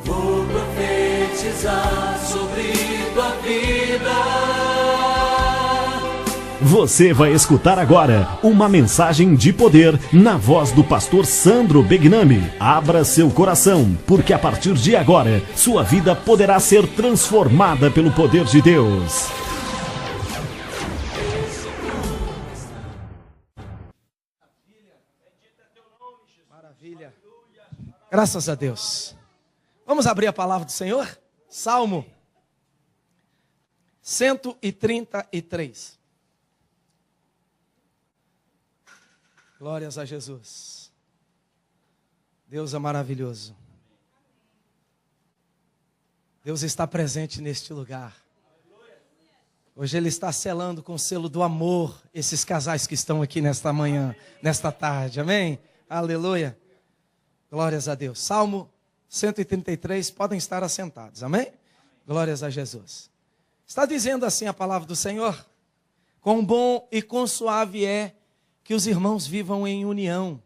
Vou profetizar sobre tua vida. Você vai escutar agora uma mensagem de poder na voz do pastor Sandro Begnami. Abra seu coração, porque a partir de agora, sua vida poderá ser transformada pelo poder de Deus. Maravilha. Graças a Deus. Vamos abrir a palavra do Senhor? Salmo 133. Glórias a Jesus. Deus é maravilhoso. Deus está presente neste lugar. Hoje Ele está selando com o selo do amor esses casais que estão aqui nesta manhã, nesta tarde. Amém? Aleluia. Glórias a Deus. Salmo 133, podem estar assentados. Amém? Glórias a Jesus. Está dizendo assim a palavra do Senhor: quão bom e quão suave é que os irmãos vivam em união.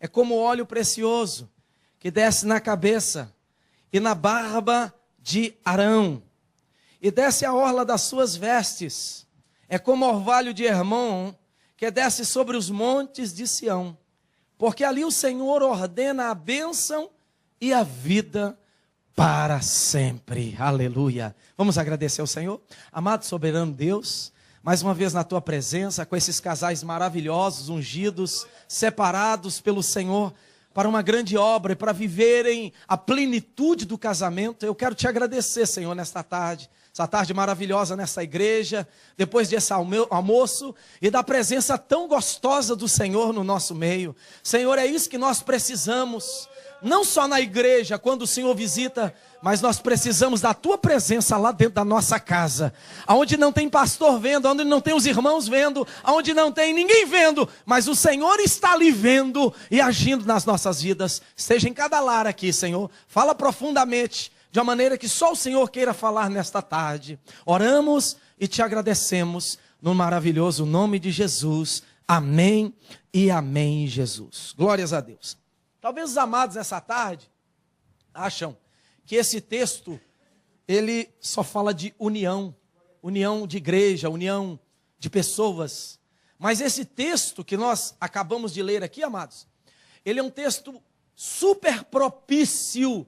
É como óleo precioso que desce na cabeça e na barba de Arão, e desce a orla das suas vestes. É como orvalho de Hermon que desce sobre os montes de Sião, porque ali o Senhor ordena a bênção e a vida para sempre. Aleluia. Vamos agradecer ao Senhor. Amado soberano Deus, mais uma vez na tua presença, com esses casais maravilhosos, ungidos, separados pelo Senhor para uma grande obra e para viverem a plenitude do casamento. Eu quero te agradecer, Senhor, nesta tarde. Essa tarde maravilhosa nessa igreja, depois desse almoço e da presença tão gostosa do Senhor no nosso meio. Senhor, é isso que nós precisamos. Não só na igreja, quando o Senhor visita, mas nós precisamos da tua presença lá dentro da nossa casa, aonde não tem pastor vendo, aonde não tem os irmãos vendo, aonde não tem ninguém vendo, mas o Senhor está ali vendo e agindo nas nossas vidas. Esteja em cada lar aqui, Senhor. Fala profundamente, de uma maneira que só o Senhor queira falar nesta tarde. Oramos e te agradecemos no maravilhoso nome de Jesus. Amém e amém, Jesus. Glórias a Deus. Talvez os amados nessa tarde acham que esse texto, ele só fala de união, união de igreja, união de pessoas. Mas esse texto que nós acabamos de ler aqui, amados, ele é um texto super propício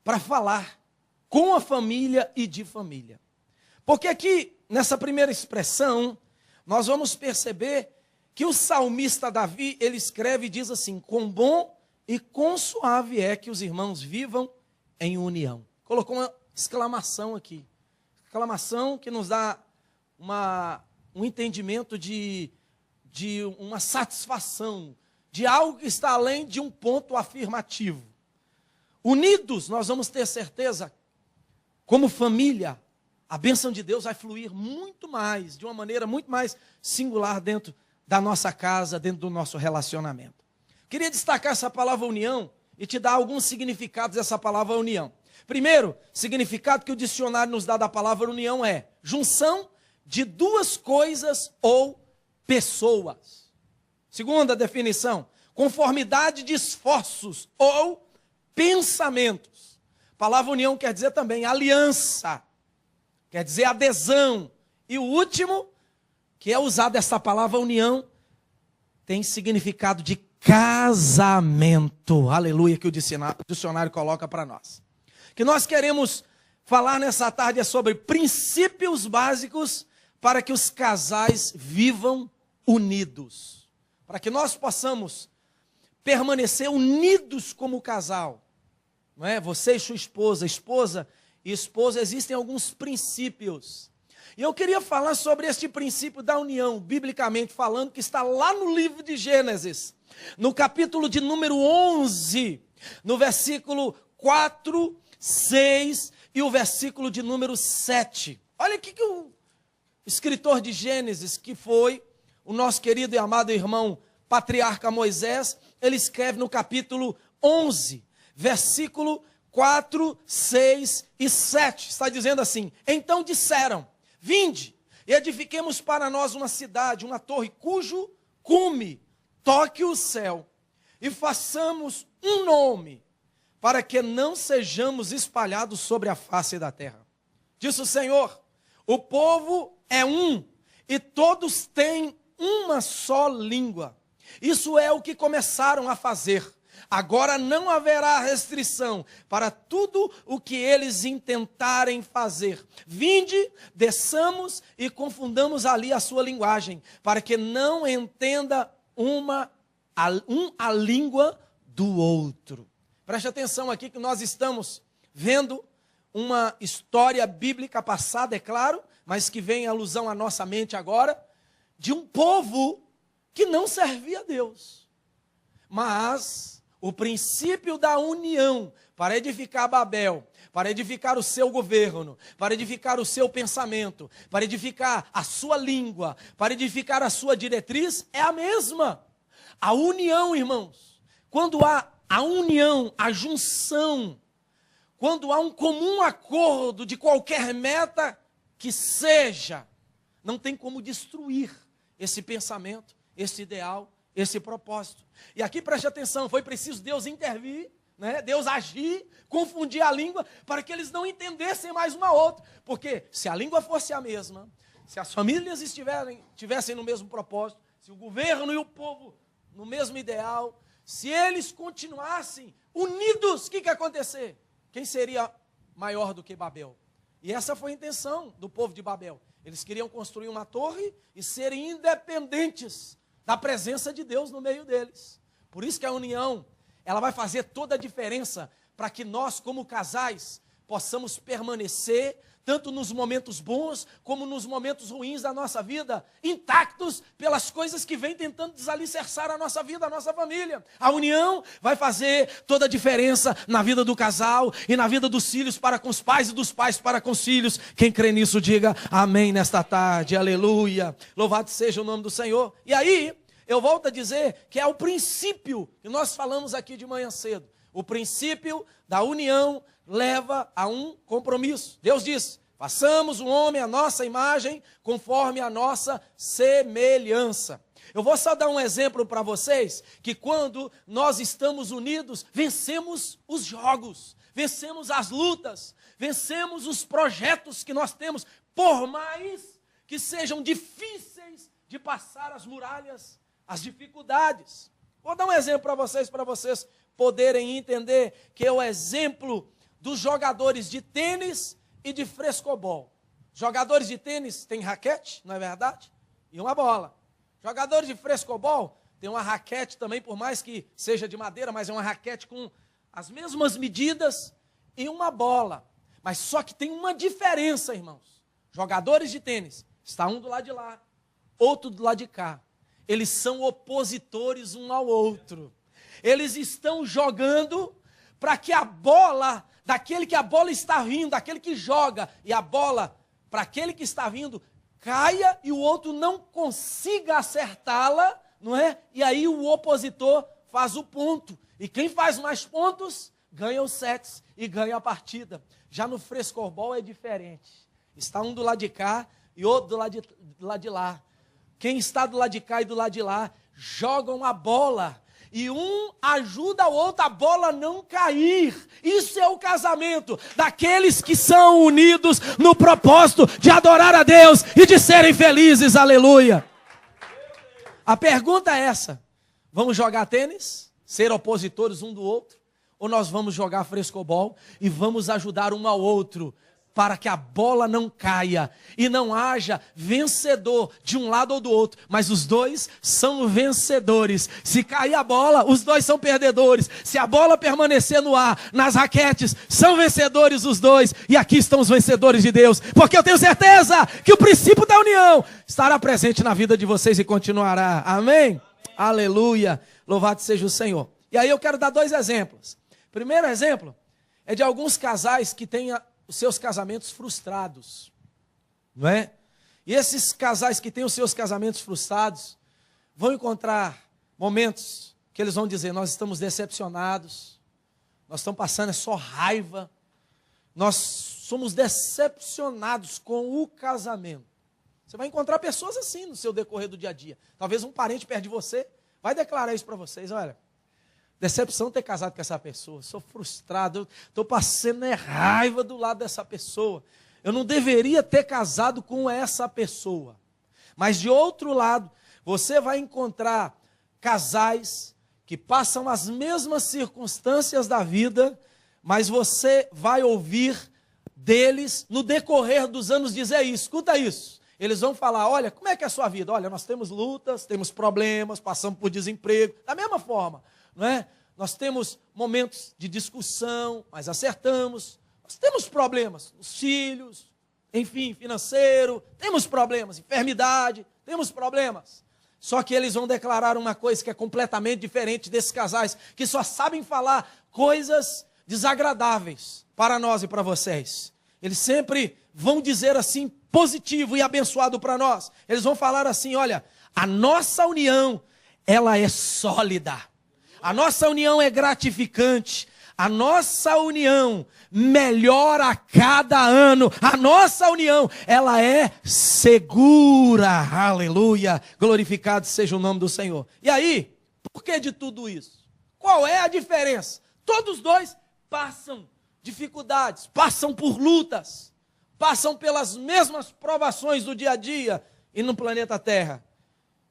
para falar com a família e de família. Porque aqui, nessa primeira expressão, nós vamos perceber que o salmista Davi, ele escreve e diz assim: quão bom e quão suave é que os irmãos vivam em união. Colocou uma exclamação aqui. Exclamação que nos dá um entendimento de uma satisfação, de algo que está além de um ponto afirmativo. Unidos, nós vamos ter certeza, como família, a bênção de Deus vai fluir muito mais, de uma maneira muito mais singular dentro da nossa casa, dentro do nosso relacionamento. Queria destacar essa palavra união e te dar alguns significados dessa palavra união. Primeiro, significado que o dicionário nos dá da palavra união é junção de duas coisas ou pessoas. Segunda definição, conformidade de esforços ou pensamentos. A palavra união quer dizer também aliança, quer dizer adesão. E o último, que é usado essa palavra união, tem significado de casamento. Aleluia, que o dicionário coloca para nós. O que nós queremos falar nessa tarde é sobre princípios básicos para que os casais vivam unidos. Para que nós possamos permanecer unidos como casal. Não é? Você e sua esposa, esposa e esposa, existem alguns princípios. E eu queria falar sobre este princípio da união, biblicamente falando, que está lá no livro de Gênesis. No capítulo de número 11, no versículo 4, 6 e o versículo de número 7. Olha o que o escritor de Gênesis, que foi o nosso querido e amado irmão patriarca Moisés, ele escreve no capítulo 11, versículo 4, 6 e 7. Está dizendo assim: então disseram, vinde, e edifiquemos para nós uma cidade, uma torre, cujo cume toque o céu, e façamos um nome, para que não sejamos espalhados sobre a face da terra. Disse o Senhor: o povo é um, e todos têm uma só língua. Isso é o que começaram a fazer. Agora não haverá restrição para tudo o que eles intentarem fazer. Vinde, desçamos e confundamos ali a sua linguagem, para que não entenda a língua do outro. Preste atenção aqui que nós estamos vendo uma história bíblica passada, é claro, mas que vem alusão à nossa mente agora, de um povo que não servia a Deus. Mas o princípio da união para edificar Babel, para edificar o seu governo, para edificar o seu pensamento, para edificar a sua língua, para edificar a sua diretriz, é a mesma. A união, irmãos, quando há a união, a junção, quando há um comum acordo de qualquer meta que seja, não tem como destruir esse pensamento, esse ideal, esse propósito. E aqui preste atenção, foi preciso Deus intervir, né? Deus agir, confundir a língua, para que eles não entendessem mais uma outra. Porque se a língua fosse a mesma, se as famílias estivessem no mesmo propósito, se o governo e o povo no mesmo ideal, se eles continuassem unidos, o que ia acontecer? Quem seria maior do que Babel? E essa foi a intenção do povo de Babel. Eles queriam construir uma torre e serem independentes da presença de Deus no meio deles. Por isso que a união, ela vai fazer toda a diferença para que nós, como casais, possamos permanecer, tanto nos momentos bons, como nos momentos ruins da nossa vida, intactos pelas coisas que vêm tentando desalicerçar a nossa vida, a nossa família. A união vai fazer toda a diferença na vida do casal e na vida dos filhos para com os pais e dos pais para com os filhos. Quem crê nisso, diga amém nesta tarde, aleluia. Louvado seja o nome do Senhor. E aí, eu volto a dizer que é o princípio que nós falamos aqui de manhã cedo. O princípio da união leva a um compromisso. Deus diz: façamos o homem à nossa imagem, conforme a nossa semelhança. Eu vou só dar um exemplo para vocês, que quando nós estamos unidos, vencemos os jogos, vencemos as lutas, vencemos os projetos que nós temos, por mais que sejam difíceis de passar as muralhas, as dificuldades. Vou dar um exemplo para vocês poderem entender, que é o exemplo dos jogadores de tênis e de frescobol. Jogadores de tênis têm raquete, não é verdade? E uma bola. Jogadores de frescobol têm uma raquete também, por mais que seja de madeira, mas é uma raquete com as mesmas medidas e uma bola. Mas só que tem uma diferença, irmãos. Jogadores de tênis, está um do lado de lá, outro do lado de cá. Eles são opositores um ao outro. Eles estão jogando para que a bola, daquele que a bola está vindo, daquele que joga, e a bola, para aquele que está vindo, caia e o outro não consiga acertá-la, não é? E aí o opositor faz o ponto. E quem faz mais pontos, ganha os sets e ganha a partida. Já no frescobol é diferente. Está um do lado de cá e outro do lado de lá. Quem está do lado de cá e do lado de lá, jogam a bola. E um ajuda o outro a bola não cair. Isso é o casamento daqueles que são unidos no propósito de adorar a Deus e de serem felizes, aleluia. A pergunta é essa: vamos jogar tênis? Ser opositores um do outro? Ou nós vamos jogar frescobol e vamos ajudar um ao outro para que a bola não caia e não haja vencedor de um lado ou do outro, mas os dois são vencedores. Se cair a bola, os dois são perdedores. Se a bola permanecer no ar, nas raquetes, são vencedores os dois. E aqui estão os vencedores de Deus, porque eu tenho certeza que o princípio da união estará presente na vida de vocês e continuará. Amém? Aleluia. Louvado seja o Senhor. E aí eu quero dar 2 exemplos. Primeiro exemplo é de alguns casais que têm os seus casamentos frustrados, não é? E esses casais que têm os seus casamentos frustrados vão encontrar momentos que eles vão dizer: nós estamos decepcionados, nós estamos passando só raiva, nós somos decepcionados com o casamento. Você vai encontrar pessoas assim no seu decorrer do dia a dia. Talvez um parente perto de você vai declarar isso para vocês: olha, Decepção ter casado com essa pessoa. Sou frustrado, estou passando raiva do lado dessa pessoa. Eu não deveria ter casado com essa pessoa. Mas de outro lado, você vai encontrar casais que passam as mesmas circunstâncias da vida, mas você vai ouvir deles, no decorrer dos anos, dizer isso. Escuta isso. Eles vão falar, olha, como é que é a sua vida? Olha, nós temos lutas, temos problemas, passamos por desemprego. Da mesma forma, não é? Nós temos momentos de discussão, mas acertamos. Nós temos problemas, os filhos, enfim, financeiro, temos problemas, enfermidade, temos problemas. Só que eles vão declarar uma coisa que é completamente diferente desses casais, que só sabem falar coisas desagradáveis para nós e para vocês. Eles sempre vão dizer assim, positivo e abençoado para nós. Eles vão falar assim, olha, a nossa união, ela é sólida. A nossa união é gratificante. A nossa união melhora a cada ano. A nossa união, ela é segura. Aleluia. Glorificado seja o nome do Senhor. E aí, por que de tudo isso? Qual é a diferença? Todos dois passam dificuldades, passam por lutas, passam pelas mesmas provações do dia a dia e no planeta Terra.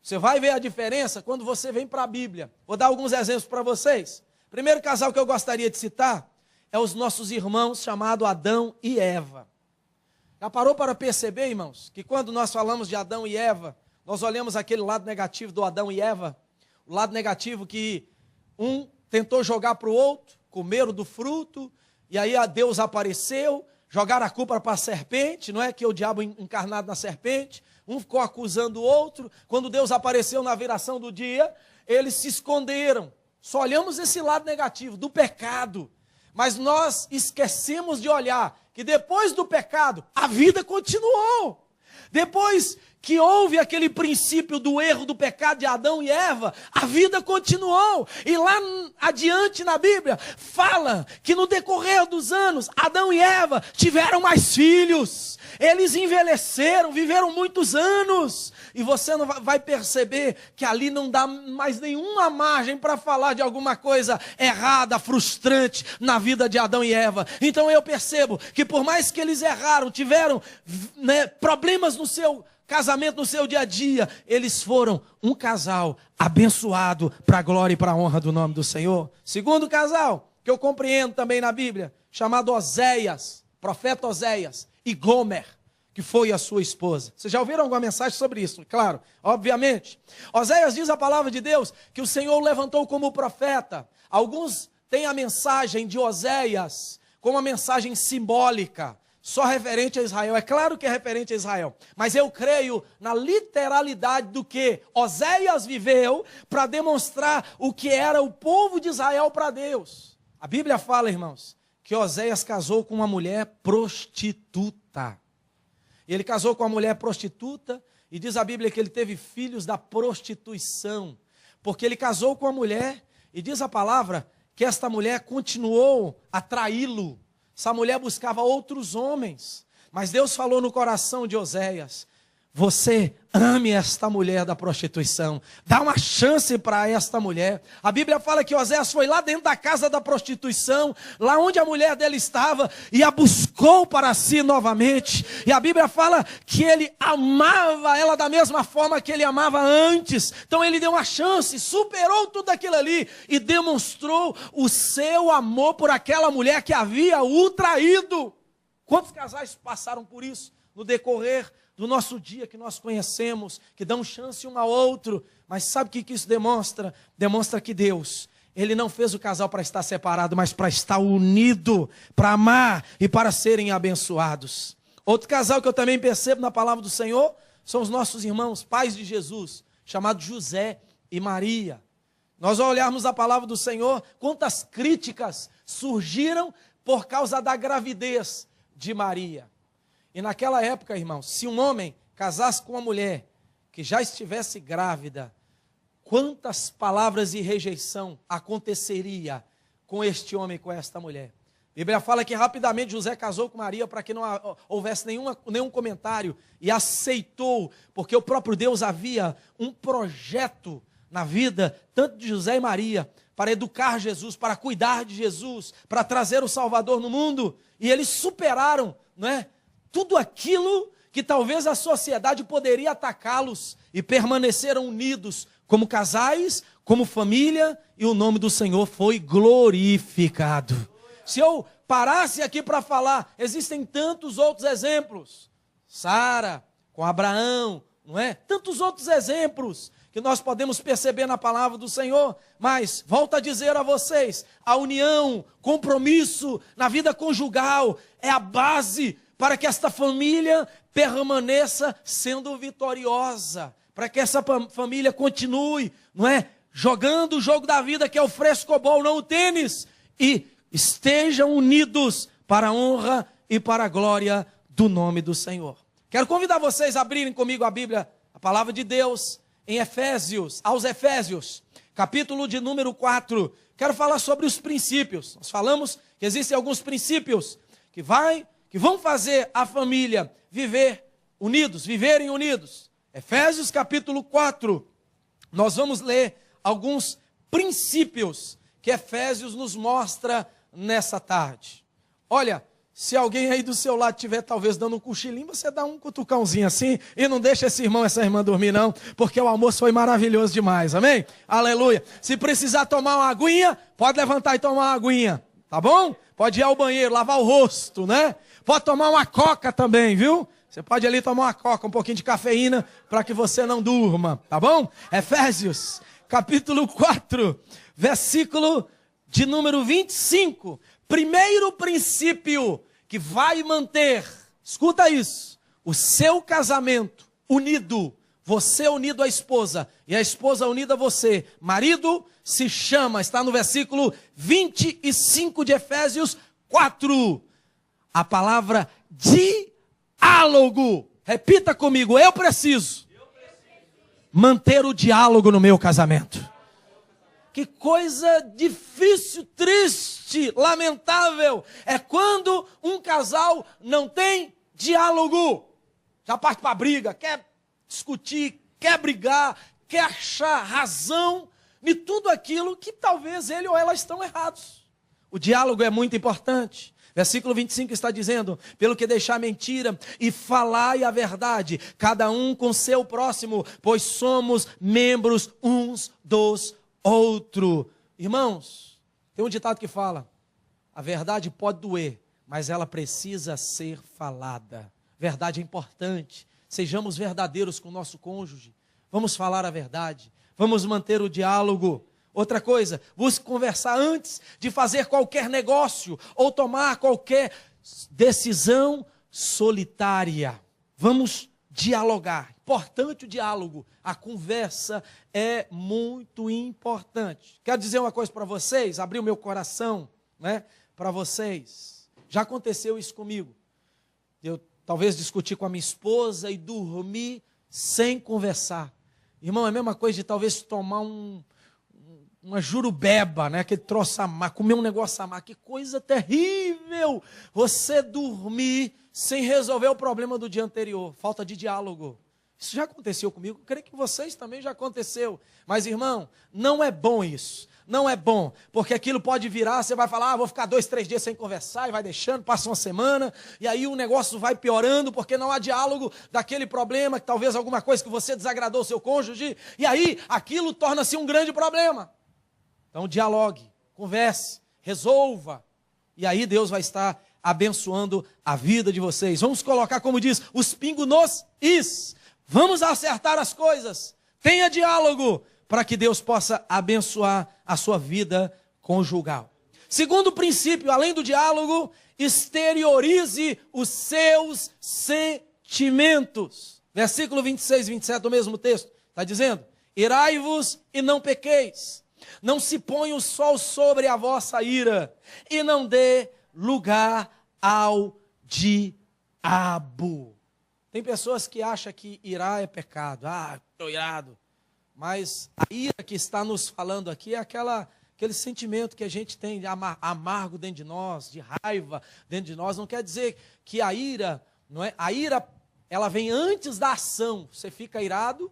Você vai ver a diferença quando você vem para a Bíblia. Vou dar alguns exemplos para vocês. Primeiro casal que eu gostaria de citar é os nossos irmãos chamados Adão e Eva. Já parou para perceber, irmãos, que quando nós falamos de Adão e Eva, nós olhamos aquele lado negativo do Adão e Eva, o lado negativo que um tentou jogar para o outro, comeram do fruto, e aí a Deus apareceu, jogaram a culpa para a serpente, não é que é o diabo encarnado na serpente, um ficou acusando o outro. Quando Deus apareceu na viração do dia, eles se esconderam. Só olhamos esse lado negativo do pecado, mas nós esquecemos de olhar que depois do pecado, a vida continuou. Depois que houve aquele princípio do erro do pecado de Adão e Eva, a vida continuou. E lá adiante na Bíblia, fala que no decorrer dos anos, Adão e Eva tiveram mais filhos. Eles envelheceram, viveram muitos anos. E você não vai perceber que ali não dá mais nenhuma margem para falar de alguma coisa errada, frustrante na vida de Adão e Eva. Então eu percebo que por mais que eles erraram, tiveram problemas no seu casamento, no seu dia a dia, eles foram um casal abençoado para a glória e para a honra do nome do Senhor. Segundo casal, que eu compreendo também na Bíblia, chamado Oséias, profeta Oséias, e Gomer, que foi a sua esposa. Vocês já ouviram alguma mensagem sobre isso? Claro, obviamente. Oséias diz a palavra de Deus que o Senhor o levantou como profeta. Alguns têm a mensagem de Oséias como uma mensagem simbólica, só referente a Israel. É claro que é referente a Israel, mas eu creio na literalidade do que Oséias viveu para demonstrar o que era o povo de Israel para Deus. A Bíblia fala, irmãos, que Oséias casou com uma mulher prostituta. Ele casou com uma mulher prostituta e diz a Bíblia que ele teve filhos da prostituição, porque ele casou com uma mulher e diz a palavra que esta mulher continuou a traí-lo. Essa mulher buscava outros homens, mas Deus falou no coração de Oséias: você ame esta mulher da prostituição, dá uma chance para esta mulher. A Bíblia fala que Oséias foi lá dentro da casa da prostituição, lá onde a mulher dele estava, e a buscou para si novamente. E a Bíblia fala que ele amava ela da mesma forma que ele amava antes. Então ele deu uma chance, superou tudo aquilo ali e demonstrou o seu amor por aquela mulher que havia o traído. Quantos casais passaram por isso no decorrer do nosso dia, que nós conhecemos, que dão chance um ao outro? Mas sabe o que isso demonstra? Demonstra que Deus, Ele não fez o casal para estar separado, mas para estar unido, para amar e para serem abençoados. Outro casal que eu também percebo na palavra do Senhor são os nossos irmãos, pais de Jesus, chamados José e Maria. Nós ao olharmos a palavra do Senhor, quantas críticas surgiram por causa da gravidez de Maria. E naquela época, irmãos, se um homem casasse com uma mulher que já estivesse grávida, quantas palavras de rejeição aconteceria com este homem, com esta mulher? A Bíblia fala que rapidamente José casou com Maria para que não houvesse nenhum comentário, e aceitou, porque o próprio Deus havia um projeto na vida tanto de José e Maria, para educar Jesus, para cuidar de Jesus, para trazer o Salvador no mundo, e eles superaram, não é, tudo aquilo que talvez a sociedade poderia atacá-los, e permaneceram unidos como casais, como família, e o nome do Senhor foi glorificado. Se eu parasse aqui para falar, existem tantos outros exemplos. Sara, com Abraão, não é? Tantos outros exemplos que nós podemos perceber na palavra do Senhor. Mas, volto a dizer a vocês, a união, compromisso na vida conjugal é a base para que esta família permaneça sendo vitoriosa, para que essa família continue, não é? Jogando o jogo da vida, que é o frescobol, não o tênis, e estejam unidos para a honra e para a glória do nome do Senhor. Quero convidar vocês a abrirem comigo a Bíblia, a palavra de Deus, em Efésios, aos Efésios, capítulo de número 4. Quero falar sobre os princípios. Nós falamos que existem alguns princípios que vão fazer a família viverem unidos. Efésios capítulo 4, nós vamos ler alguns princípios que Efésios nos mostra nessa tarde. Olha, se alguém aí do seu lado estiver talvez dando um cochilinho, você dá um cutucãozinho assim e não deixa esse irmão, essa irmã dormir não, porque o almoço foi maravilhoso demais, amém? Aleluia. Se precisar tomar uma aguinha, pode levantar e tomar uma aguinha, tá bom? Pode ir ao banheiro, lavar o rosto, né? Pode tomar uma coca também, viu? Você pode ali tomar uma coca, um pouquinho de cafeína, para que você não durma, tá bom? Efésios, capítulo 4, versículo de número 25. Primeiro princípio que vai manter, escuta isso, o seu casamento unido, você unido à esposa e a esposa unida a você. Marido se chama, está no versículo 25 de Efésios 4, a palavra diálogo. Repita comigo, eu preciso manter o diálogo no meu casamento. Que coisa difícil, triste, lamentável é quando um casal não tem diálogo. Já parte para a briga, quer discutir, quer brigar, quer achar razão em tudo aquilo que talvez ele ou ela estão errados. O diálogo é muito importante. Versículo 25 está dizendo: pelo que deixar mentira e falai a verdade, cada um com seu próximo, pois somos membros uns dos outros. Irmãos, tem um ditado que fala: a verdade pode doer, mas ela precisa ser falada. Verdade é importante. Sejamos verdadeiros com o nosso cônjuge. Vamos falar a verdade. Vamos manter o diálogo. Outra coisa, busque conversar antes de fazer qualquer negócio ou tomar qualquer decisão solitária. Vamos dialogar. Importante o diálogo. A conversa é muito importante. Quero dizer uma coisa para vocês, abrir o meu coração, né, para vocês. Já aconteceu isso comigo. Eu talvez discuti com a minha esposa e dormi sem conversar. Irmão, é a mesma coisa de talvez tomar uma jurubeba, né? Aquele troço amargo, comer um negócio amargo. Que coisa terrível! Você dormir sem resolver o problema do dia anterior. Falta de diálogo. Isso já aconteceu comigo. Eu creio que vocês também já aconteceu. Mas, irmão, não é bom isso. Não é bom, porque aquilo pode virar, você vai falar, vou ficar 2, 3 dias sem conversar, e vai deixando, passa uma semana, e aí o negócio vai piorando, porque não há diálogo daquele problema, que talvez alguma coisa que você desagradou o seu cônjuge, e aí aquilo torna-se um grande problema. Então dialogue, converse, resolva, e aí Deus vai estar abençoando a vida de vocês. Vamos colocar, como diz, os pingos nos is. Vamos acertar as coisas, tenha diálogo, para que Deus possa abençoar a sua vida conjugal. Segundo princípio, além do diálogo, exteriorize os seus sentimentos. Versículo 26 e 27 do mesmo texto, está dizendo: irai-vos e não pequeis, não se ponha o sol sobre a vossa ira, e não dê lugar ao diabo. Tem pessoas que acham que irar é pecado. Ah, estou irado. Mas a ira que está nos falando aqui é aquele sentimento que a gente tem de amargo dentro de nós, de raiva dentro de nós. Não quer dizer que a ira, não é? A ira, ela vem antes da ação. Você fica irado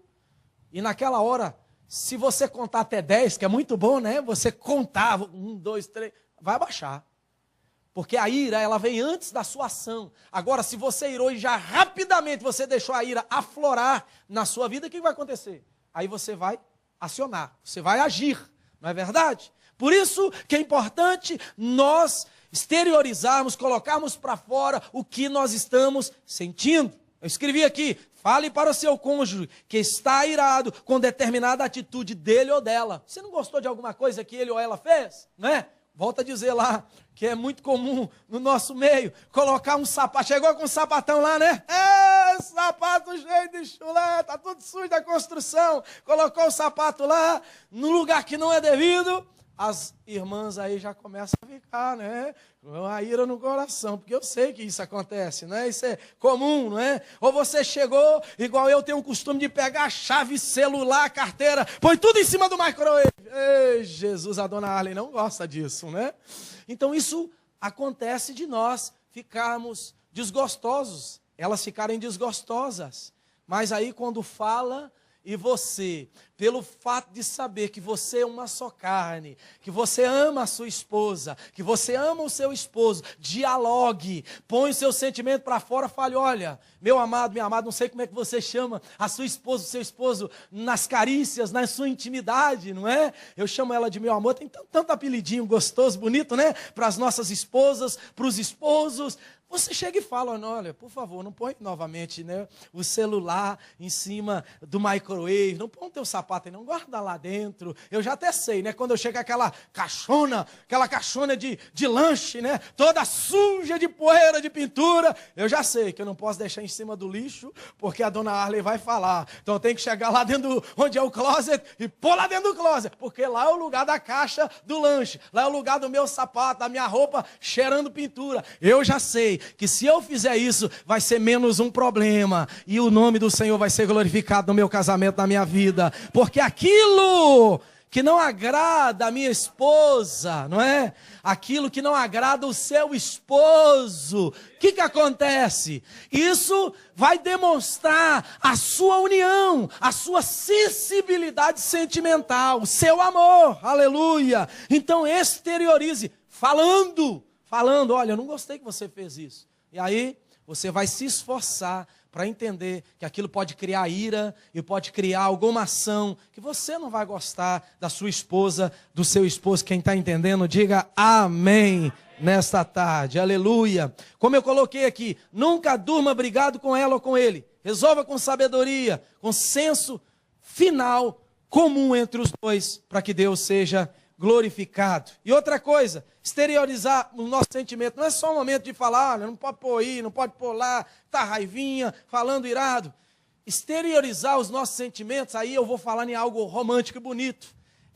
e naquela hora se você contar até 10, que é muito bom, né? Você contar, 1, 2, 3, vai abaixar. Porque a ira, ela vem antes da sua ação. Agora, se você irou e já rapidamente você deixou a ira aflorar na sua vida, o que vai acontecer? Aí você vai acionar, você vai agir, não é verdade? Por isso que é importante nós exteriorizarmos, colocarmos para fora o que nós estamos sentindo. Eu escrevi aqui, fale para o seu cônjuge que está irado com determinada atitude dele ou dela. Você não gostou de alguma coisa que ele ou ela fez? Né? Volto a dizer lá, que é muito comum no nosso meio, colocar um sapato, chegou com um sapatão lá, né? Sapato cheio de chulé, tá tudo sujo da construção, colocou o sapato lá, no lugar que não é devido, as irmãs aí já começam a ficar, né? A ira no coração, porque eu sei que isso acontece, né? Isso é comum, não é? Ou você chegou, igual eu tenho o costume de pegar a chave, celular, carteira, põe tudo em cima do microwave. Ei, Jesus, a dona Arlen não gosta disso, né? Então isso acontece de nós ficarmos desgostosos, elas ficarem desgostosas. Mas aí quando fala e você, pelo fato de saber que você é uma só carne, que você ama a sua esposa, que você ama o seu esposo, dialogue, põe o seu sentimento para fora, fale, olha, meu amado, minha amada, não sei como é que você chama a sua esposa, o seu esposo, nas carícias, na sua intimidade, não é? Eu chamo ela de meu amor, tem tanto apelidinho gostoso, bonito, né? Para as nossas esposas, para os esposos. Você chega e fala, olha, por favor, não põe novamente, né, o celular em cima do microwave, não põe o teu sapato aí, não guarda lá dentro. Eu já até sei, né, quando eu chego aquela caixona de lanche, né, toda suja de poeira, de pintura, eu já sei que eu não posso deixar em cima do lixo, porque a dona Arley vai falar. Então eu tenho que chegar lá dentro, onde é o closet, e pôr lá dentro do closet, porque lá é o lugar da caixa do lanche, lá é o lugar do meu sapato, da minha roupa cheirando pintura. Eu já sei que se eu fizer isso, vai ser menos um problema, e o nome do Senhor vai ser glorificado no meu casamento, na minha vida, porque aquilo que não agrada a minha esposa, não é? Aquilo que não agrada o seu esposo, o que acontece? Isso vai demonstrar a sua união, a sua sensibilidade sentimental, o seu amor, aleluia. Então exteriorize, falando, olha, eu não gostei que você fez isso. E aí, você vai se esforçar para entender que aquilo pode criar ira e pode criar alguma ação que você não vai gostar da sua esposa, do seu esposo. Quem está entendendo, diga amém nesta tarde, aleluia. Como eu coloquei aqui, nunca durma brigado com ela ou com ele. Resolva com sabedoria, com senso final comum entre os dois, para que Deus seja glorificado. E outra coisa, exteriorizar o nosso sentimento. Não é só o momento de falar, não pode pôr aí, não pode pôr lá, tá raivinha, falando irado. Exteriorizar os nossos sentimentos, aí eu vou falar em algo romântico e bonito.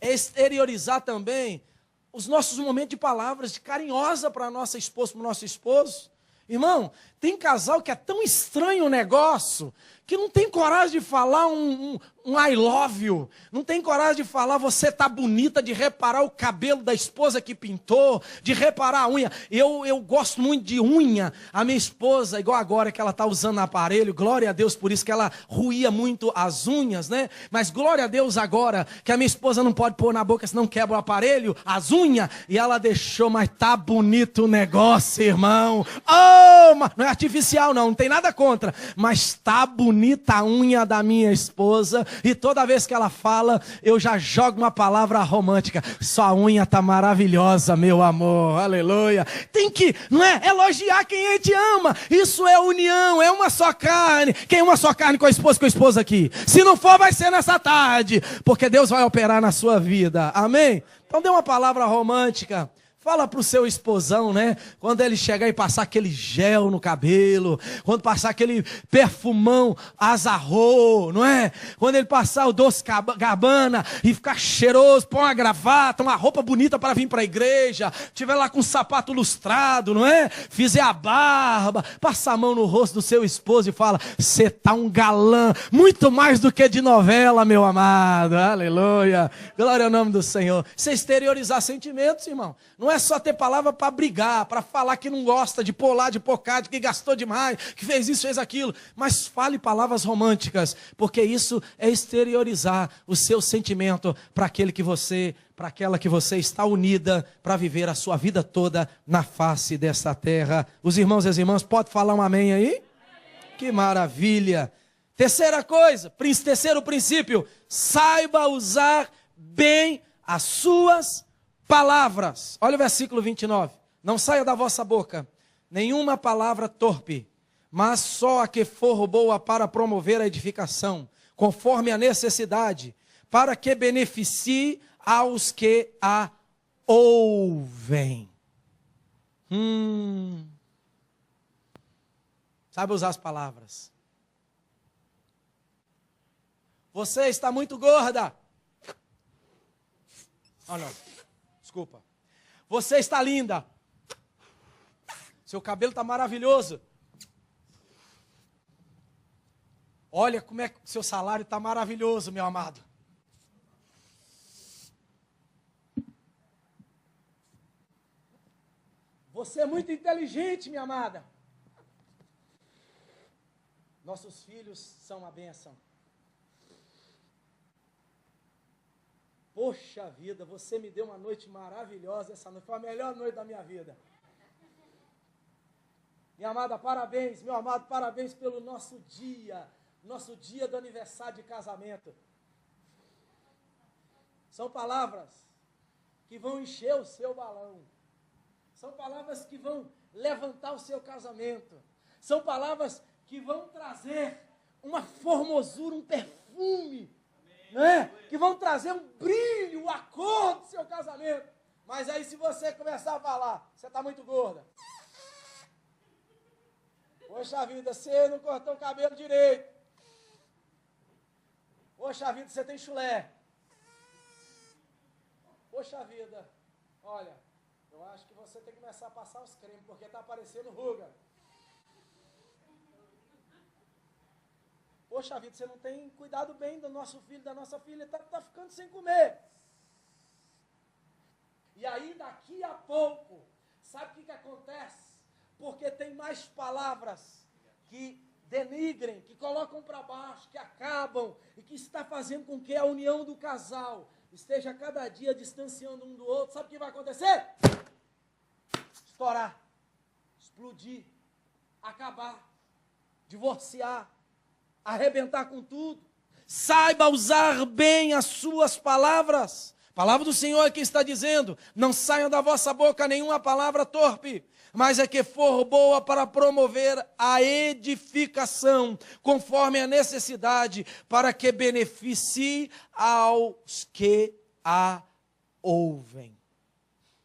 É exteriorizar também os nossos momentos de palavras de carinhosa para a nossa esposa, para o nosso esposo. Irmão, tem casal que é tão estranho o negócio, que não tem coragem de falar um I love you, não tem coragem de falar você tá bonita, de reparar o cabelo da esposa que pintou, de reparar a unha. Eu gosto muito de unha. A minha esposa, igual agora que ela está usando aparelho, glória a Deus por isso que ela ruía muito as unhas, né? Mas glória a Deus agora que a minha esposa não pode pôr na boca, senão quebra o aparelho, as unhas, e ela deixou, mas tá bonito o negócio, irmão. Oh, não é artificial não tem nada contra, mas tá bonita a unha da minha esposa, e toda vez que ela fala, eu já jogo uma palavra romântica. Sua unha tá maravilhosa, meu amor, aleluia. Tem que, não é, elogiar quem a gente ama. Isso é união, é uma só carne. Quem é uma só carne com a esposa aqui? Se não for, vai ser nessa tarde, porque Deus vai operar na sua vida, amém? Então dê uma palavra romântica. Fala para o seu esposão, né? Quando ele chegar e passar aquele gel no cabelo, quando passar aquele perfumão Azarro, não é? Quando ele passar o Dolce Gabbana e ficar cheiroso, pôr uma gravata, uma roupa bonita para vir para a igreja, tiver lá com um sapato lustrado, não é? Fizer a barba, passa a mão no rosto do seu esposo e fala, você tá um galã, muito mais do que de novela, meu amado, aleluia, glória ao nome do Senhor. Você exteriorizar sentimentos, irmão, não é é só ter palavra para brigar, para falar que não gosta, de pôr lá, de pôr cá, de que gastou demais, que fez isso, fez aquilo. Mas fale palavras românticas, porque isso é exteriorizar o seu sentimento para aquele que você, para aquela que você está unida para viver a sua vida toda na face dessa terra. Os irmãos e as irmãs, pode falar um amém aí? Amém. Que maravilha! Terceira coisa, terceiro princípio, saiba usar bem as suas palavras. Olha o versículo 29. Não saia da vossa boca nenhuma palavra torpe, mas só a que for boa para promover a edificação, conforme a necessidade, para que beneficie aos que a ouvem. Saiba usar as palavras. Você está muito gorda. Oh, não. Desculpa. Você está linda. Seu cabelo está maravilhoso. Olha como é que seu salário está maravilhoso, meu amado. Você é muito inteligente, minha amada. Nossos filhos são uma bênção. Poxa vida, você me deu uma noite maravilhosa essa noite. Foi a melhor noite da minha vida. Minha amada, parabéns. Meu amado, parabéns pelo nosso dia do aniversário de casamento. São palavras que vão encher o seu balão. São palavras que vão levantar o seu casamento. São palavras que vão trazer uma formosura, um perfume, né? Que vão trazer um brilho, a cor do seu casamento. Mas aí se você começar a falar, você está muito gorda. Poxa vida, você não cortou o cabelo direito. Poxa vida, você tem chulé. Poxa vida, olha, eu acho que você tem que começar a passar os cremes, porque está aparecendo ruga. Poxa vida, você não tem cuidado bem do nosso filho, da nossa filha, está ficando sem comer. E aí, daqui a pouco, sabe o que acontece? Porque tem mais palavras que denigrem, que colocam para baixo, que acabam, e que está fazendo com que a união do casal esteja cada dia distanciando um do outro. Sabe o que vai acontecer? Estourar, explodir, acabar, divorciar, arrebentar com tudo. Saiba usar bem as suas palavras. A palavra do Senhor aqui está dizendo: não saia da vossa boca nenhuma palavra torpe, mas é que for boa para promover a edificação, conforme a necessidade, para que beneficie aos que a ouvem.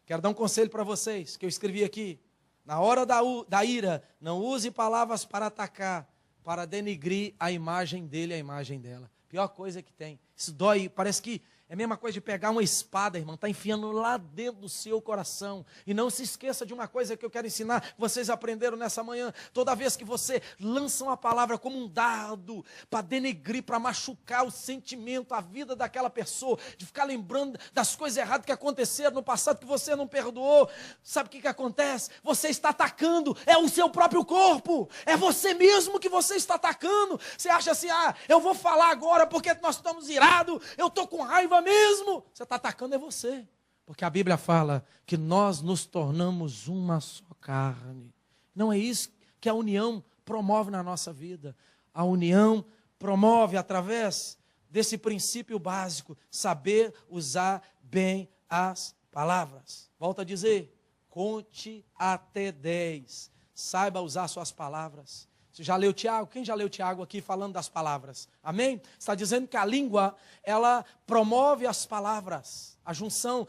Quero dar um conselho para vocês, que eu escrevi aqui. Na hora da ira, não use palavras para atacar, para denigrir a imagem dele, a imagem dela. Pior coisa que tem. Isso dói, parece que é a mesma coisa de pegar uma espada, irmão, está enfiando lá dentro do seu coração. E não se esqueça de uma coisa que eu quero ensinar, vocês aprenderam nessa manhã. Toda vez que você lança uma palavra como um dardo, para denegrir, para machucar o sentimento, a vida daquela pessoa, de ficar lembrando das coisas erradas que aconteceram no passado, que você não perdoou, sabe o que acontece? Você está atacando, é o seu próprio corpo, é você mesmo que você está atacando. Você acha assim, eu vou falar agora porque nós estamos irados, eu estou com raiva mesmo. Você está atacando é você, porque a Bíblia fala que nós nos tornamos uma só carne. Não é isso que a união promove na nossa vida. A união promove através desse princípio básico, saber usar bem as palavras. Volto a dizer, conte até 10, saiba usar suas palavras. Você já leu Tiago? Quem já leu Tiago aqui falando das palavras? Amém? Está dizendo que a língua, ela promove as palavras. A junção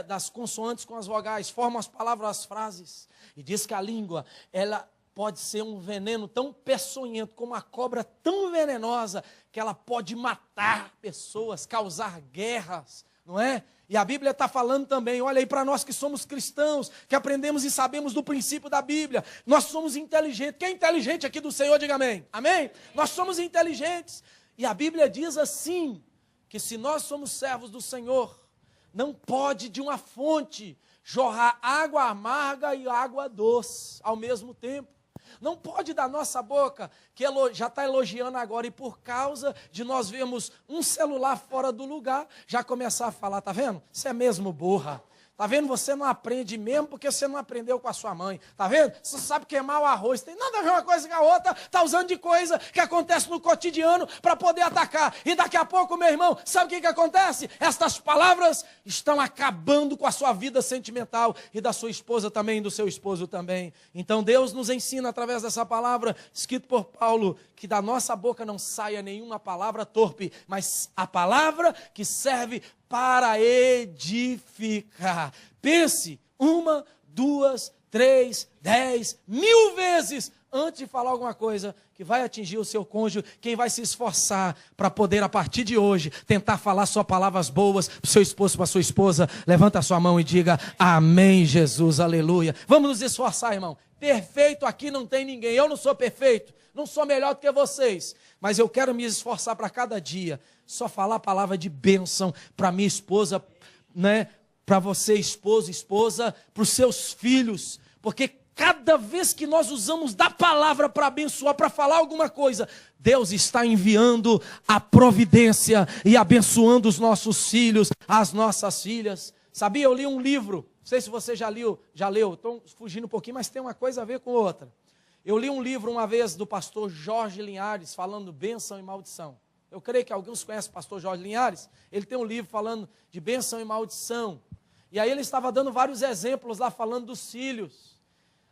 das consoantes com as vogais, formam as palavras, as frases. E diz que a língua, ela pode ser um veneno tão peçonhento, como uma cobra tão venenosa, que ela pode matar pessoas, causar guerras, não é? E a Bíblia está falando também, olha aí para nós que somos cristãos, que aprendemos e sabemos do princípio da Bíblia, nós somos inteligentes. Quem é inteligente aqui do Senhor, diga amém. Amém? Nós somos inteligentes. E a Bíblia diz assim, que se nós somos servos do Senhor, não pode de uma fonte jorrar água amarga e água doce ao mesmo tempo. Não pode da nossa boca, que já está elogiando agora, e por causa de nós vermos um celular fora do lugar, já começar a falar, tá vendo? Você é mesmo burra. Tá vendo? Você não aprende mesmo porque você não aprendeu com a sua mãe. Tá vendo? Você sabe queimar o arroz. Tem nada a ver uma coisa com a outra. Tá usando de coisa que acontece no cotidiano para poder atacar. E daqui a pouco, meu irmão, sabe o que acontece? Estas palavras estão acabando com a sua vida sentimental e da sua esposa também, e do seu esposo também. Então Deus nos ensina através dessa palavra, escrito por Paulo, que da nossa boca não saia nenhuma palavra torpe, mas a palavra que serve para edificar. Pense 1, 2, 3, 10, 1000 vezes antes de falar alguma coisa que vai atingir o seu cônjuge. Quem vai se esforçar para poder, a partir de hoje, tentar falar só palavras boas para o seu esposo, para a sua esposa, levanta a sua mão e diga: amém, Jesus, aleluia. Vamos nos esforçar, irmão. Perfeito aqui não tem ninguém. Eu não sou perfeito, não sou melhor do que vocês, mas eu quero me esforçar para cada dia só falar a palavra de bênção para minha esposa, né? Para você, esposa, para os seus filhos, porque cada vez que nós usamos da palavra para abençoar, para falar alguma coisa, Deus está enviando a providência e abençoando os nossos filhos, as nossas filhas. Sabia? Eu li um livro, não sei se você já leu, estou fugindo um pouquinho, mas tem uma coisa a ver com outra. Eu li um livro uma vez do pastor Jorge Linhares, falando bênção e maldição. Eu creio que alguns conhecem o pastor Jorge Linhares. Ele tem um livro falando de bênção e maldição. E aí ele estava dando vários exemplos lá, falando dos filhos.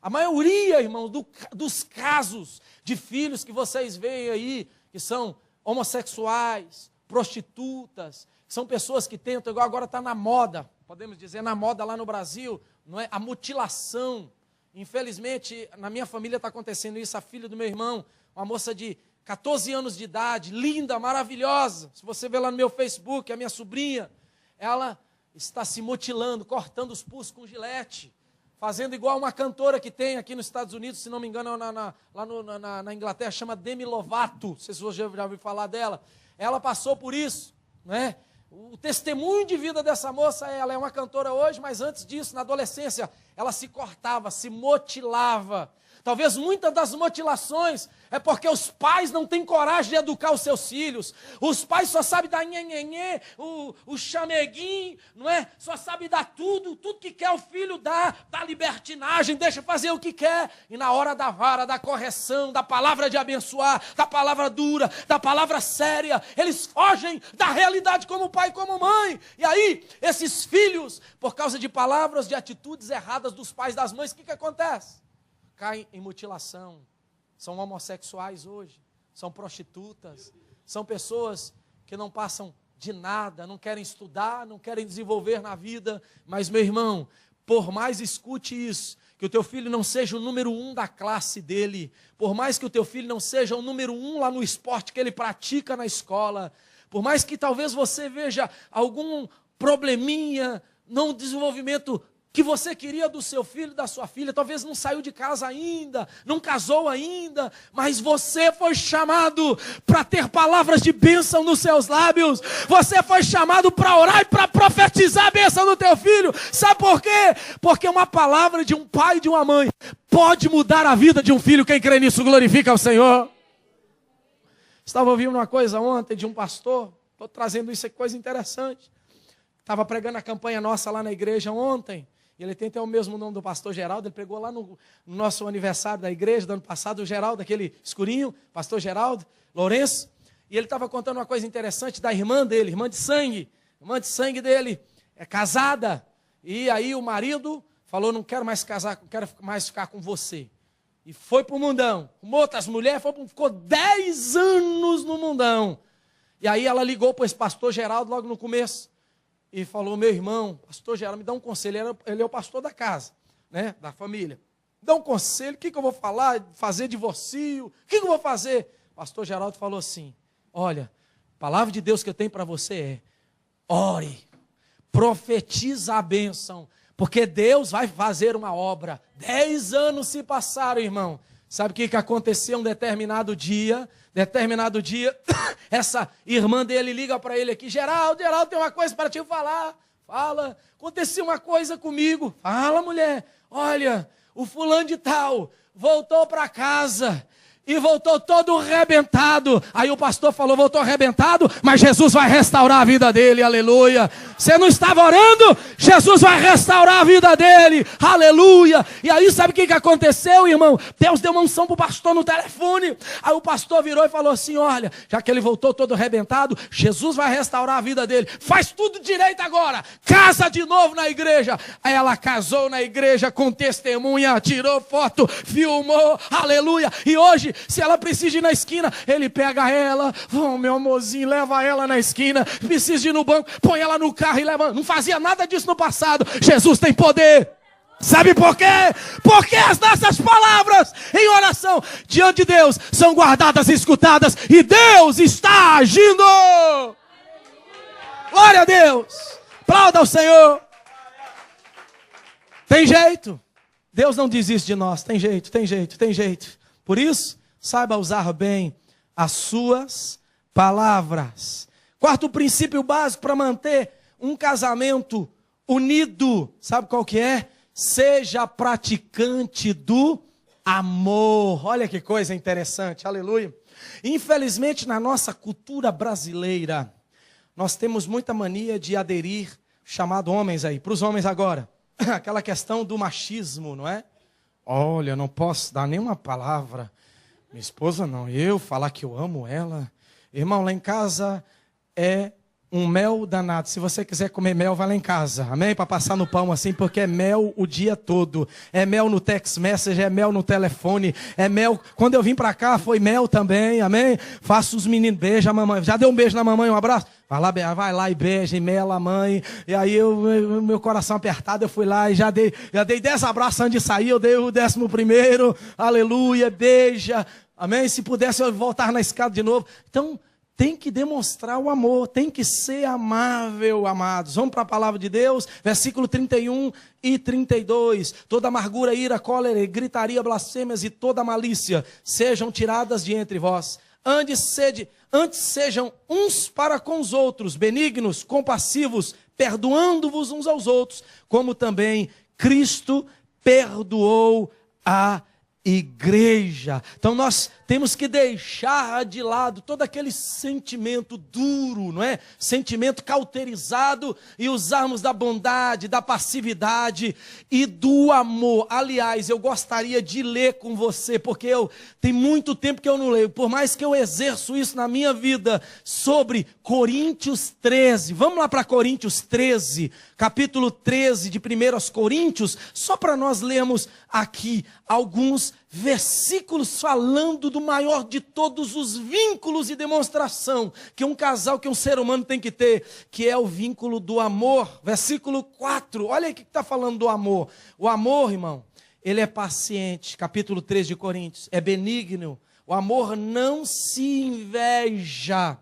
A maioria, irmãos, dos casos de filhos que vocês veem aí, que são homossexuais, prostitutas, são pessoas que tentam, igual agora está na moda, podemos dizer na moda lá no Brasil, não é? A mutilação. Infelizmente, na minha família está acontecendo isso. A filha do meu irmão, uma moça de 14 anos de idade, linda, maravilhosa. Se você ver lá no meu Facebook, a minha sobrinha, ela está se mutilando, cortando os pulsos com gilete, fazendo igual uma cantora que tem aqui nos Estados Unidos, se não me engano, lá na Inglaterra, chama Demi Lovato. Não sei se você já ouviu falar dela. Ela passou por isso, né? O testemunho de vida dessa moça, ela é uma cantora hoje, mas antes disso, na adolescência, ela se cortava, se mutilava. Talvez muitas das mutilações é porque os pais não têm coragem de educar os seus filhos. Os pais só sabem dar nhenhenhê, o chameguinho, não é? Só sabem dar tudo que quer o filho dá libertinagem, deixa fazer o que quer. E na hora da vara, da correção, da palavra de abençoar, da palavra dura, da palavra séria, eles fogem da realidade como pai e como mãe. E aí, esses filhos, por causa de palavras, de atitudes erradas dos pais, das mães, o que acontece? Caem em mutilação, são homossexuais hoje, são prostitutas, são pessoas que não passam de nada, não querem estudar, não querem desenvolver na vida. Mas, meu irmão, por mais escute isso, que o teu filho não seja o número 1 da classe dele, por mais que o teu filho não seja o número 1 lá no esporte que ele pratica na escola, por mais que talvez você veja algum probleminha no desenvolvimento que você queria do seu filho, da sua filha, talvez não saiu de casa ainda, não casou ainda, mas você foi chamado para ter palavras de bênção nos seus lábios, você foi chamado para orar e para profetizar a bênção do teu filho. Sabe por quê? Porque uma palavra de um pai e de uma mãe pode mudar a vida de um filho. Quem crê nisso glorifica ao Senhor. Estava ouvindo uma coisa ontem de um pastor, estou trazendo isso aqui, coisa interessante. Estava pregando a campanha nossa lá na igreja ontem. Ele tem até o mesmo nome do pastor Geraldo. Ele pregou lá no nosso aniversário da igreja do ano passado, o Geraldo, aquele escurinho, pastor Geraldo Lourenço. E ele estava contando uma coisa interessante da irmã dele, irmã de sangue dele, é casada. E aí o marido falou: não quero mais casar, não quero mais ficar com você. E foi para o mundão, com outras mulheres, ficou 10 anos no mundão. E aí ela ligou para esse pastor Geraldo logo no começo. E falou: meu irmão, pastor Geraldo, me dá um conselho. Ele é o pastor da casa, né, da família. Me dá um conselho, o que eu vou falar? Fazer divórcio? O que eu vou fazer? Pastor Geraldo falou assim: olha, a palavra de Deus que eu tenho para você é: ore, profetiza a bênção, porque Deus vai fazer uma obra. 10 anos se passaram, irmão. Sabe o que aconteceu um determinado dia, essa irmã dele liga para ele aqui: Geraldo, tem uma coisa para te falar. Fala, aconteceu uma coisa comigo. Fala, mulher. Olha, o fulano de tal voltou para casa e voltou todo arrebentado. Aí o pastor falou, voltou arrebentado, mas Jesus vai restaurar a vida dele, aleluia. Você não estava orando? Jesus vai restaurar a vida dele, aleluia. E aí sabe o que aconteceu, irmão? Deus deu uma unção para o pastor no telefone. Aí o pastor virou e falou assim, olha, já que ele voltou todo arrebentado, Jesus vai restaurar a vida dele. Faz tudo direito agora, casa de novo na igreja. Aí ela casou na igreja com testemunha, tirou foto, filmou, aleluia. E hoje, se ela precisa ir na esquina, ele pega ela, meu amorzinho, leva ela na esquina, precisa ir no banco, põe ela no carro e leva. Não fazia nada disso no passado. Jesus tem poder. Sabe por quê? Porque as nossas palavras em oração diante de Deus são guardadas e escutadas, e Deus está agindo. Glória a Deus. Aplauda ao Senhor. Tem jeito. Deus não desiste de nós. Tem jeito, tem jeito, tem jeito. Por isso, saiba usar bem as suas palavras. Quarto princípio básico para manter um casamento unido. Sabe qual que é? Seja praticante do amor. Olha que coisa interessante, aleluia. Infelizmente, na nossa cultura brasileira, nós temos muita mania de aderir, chamado homens aí, para os homens agora, aquela questão do machismo, não é? Olha, eu não posso dar nenhuma palavra. Minha esposa não, eu falar que eu amo ela. Irmão, lá em casa é um mel danado. Se você quiser comer mel, vai lá em casa. Amém? Para passar no pão assim, porque é mel o dia todo. É mel no text message, é mel no telefone, é mel. Quando eu vim para cá, foi mel também. Amém? Faço os meninos, beija a mamãe. Já deu um beijo na mamãe, um abraço? Vai lá e beija, e mela a mãe. E aí, meu coração apertado, eu fui lá e já dei 10 abraços antes de sair. Eu dei o 11º. Aleluia, beija. Amém? Se pudesse eu voltar na escada de novo. Então, tem que demonstrar o amor, tem que ser amável, amados. Vamos para a palavra de Deus, versículo 31 e 32. Toda amargura, ira, cólera, gritaria, blasfêmias e toda malícia sejam tiradas de entre vós. Antes sejam uns para com os outros, benignos, compassivos, perdoando-vos uns aos outros, como também Cristo perdoou a igreja. Então nós temos que deixar de lado todo aquele sentimento duro, não é? Sentimento cauterizado, e usarmos da bondade, da passividade e do amor. Aliás, eu gostaria de ler com você, porque tem muito tempo que eu não leio, por mais que eu exerço isso na minha vida, sobre Coríntios 13. Vamos lá para Coríntios 13, capítulo 13 de 1 Coríntios, só para nós lermos aqui alguns versículos falando do maior de todos os vínculos e demonstração que um casal, que um ser humano tem que ter, que é o vínculo do amor. Versículo 4, olha aí o que está falando do amor. O amor, irmão, ele é paciente, capítulo 3 de Coríntios, é benigno. O amor não se inveja,